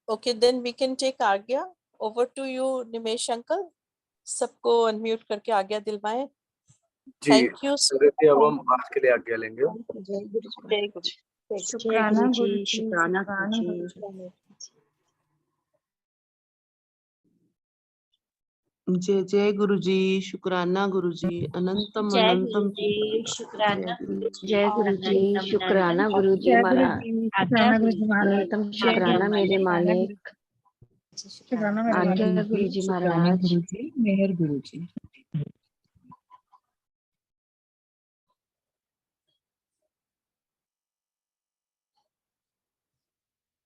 A: Okay, then we can take आज्ञा. Over to you, Nimesh uncle. सबको अनम्यूट करके आज्ञा दिलवाएं।
C: जी,
A: थैंक यू सो
C: देखिए अब
A: मच।
C: हम आज के लिए आज्ञा लेंगे।
B: जय गुरुजी
A: जय
B: महाराज।
A: गुरु।
B: जय
D: शुक्राना
B: गुरुजी,
D: गुरुजी,
B: शुक्राना
D: शुक्राना
B: गुरुजी।
E: जय जय गुरुजी, शुक्राना गुरुजी, अनंतम
D: जय
E: अनंतम
D: गुरुजी, शुक्राना
B: जय गुरुजी, शुक्राना गुरुजी
D: जय
B: महाराज।
D: गुरुजी, शुक्राना गुरुजी महाराज।
B: अनंतम
D: जय
B: शुक्राना
D: गुरुजी,
B: मेरे मालिक।
D: शुक्राना मेरे
B: आज्ञा
D: मालिक।
B: गुरुजी
D: शुक्राना
B: महाराज।
D: गुरुजी, मेहर गुरुजी।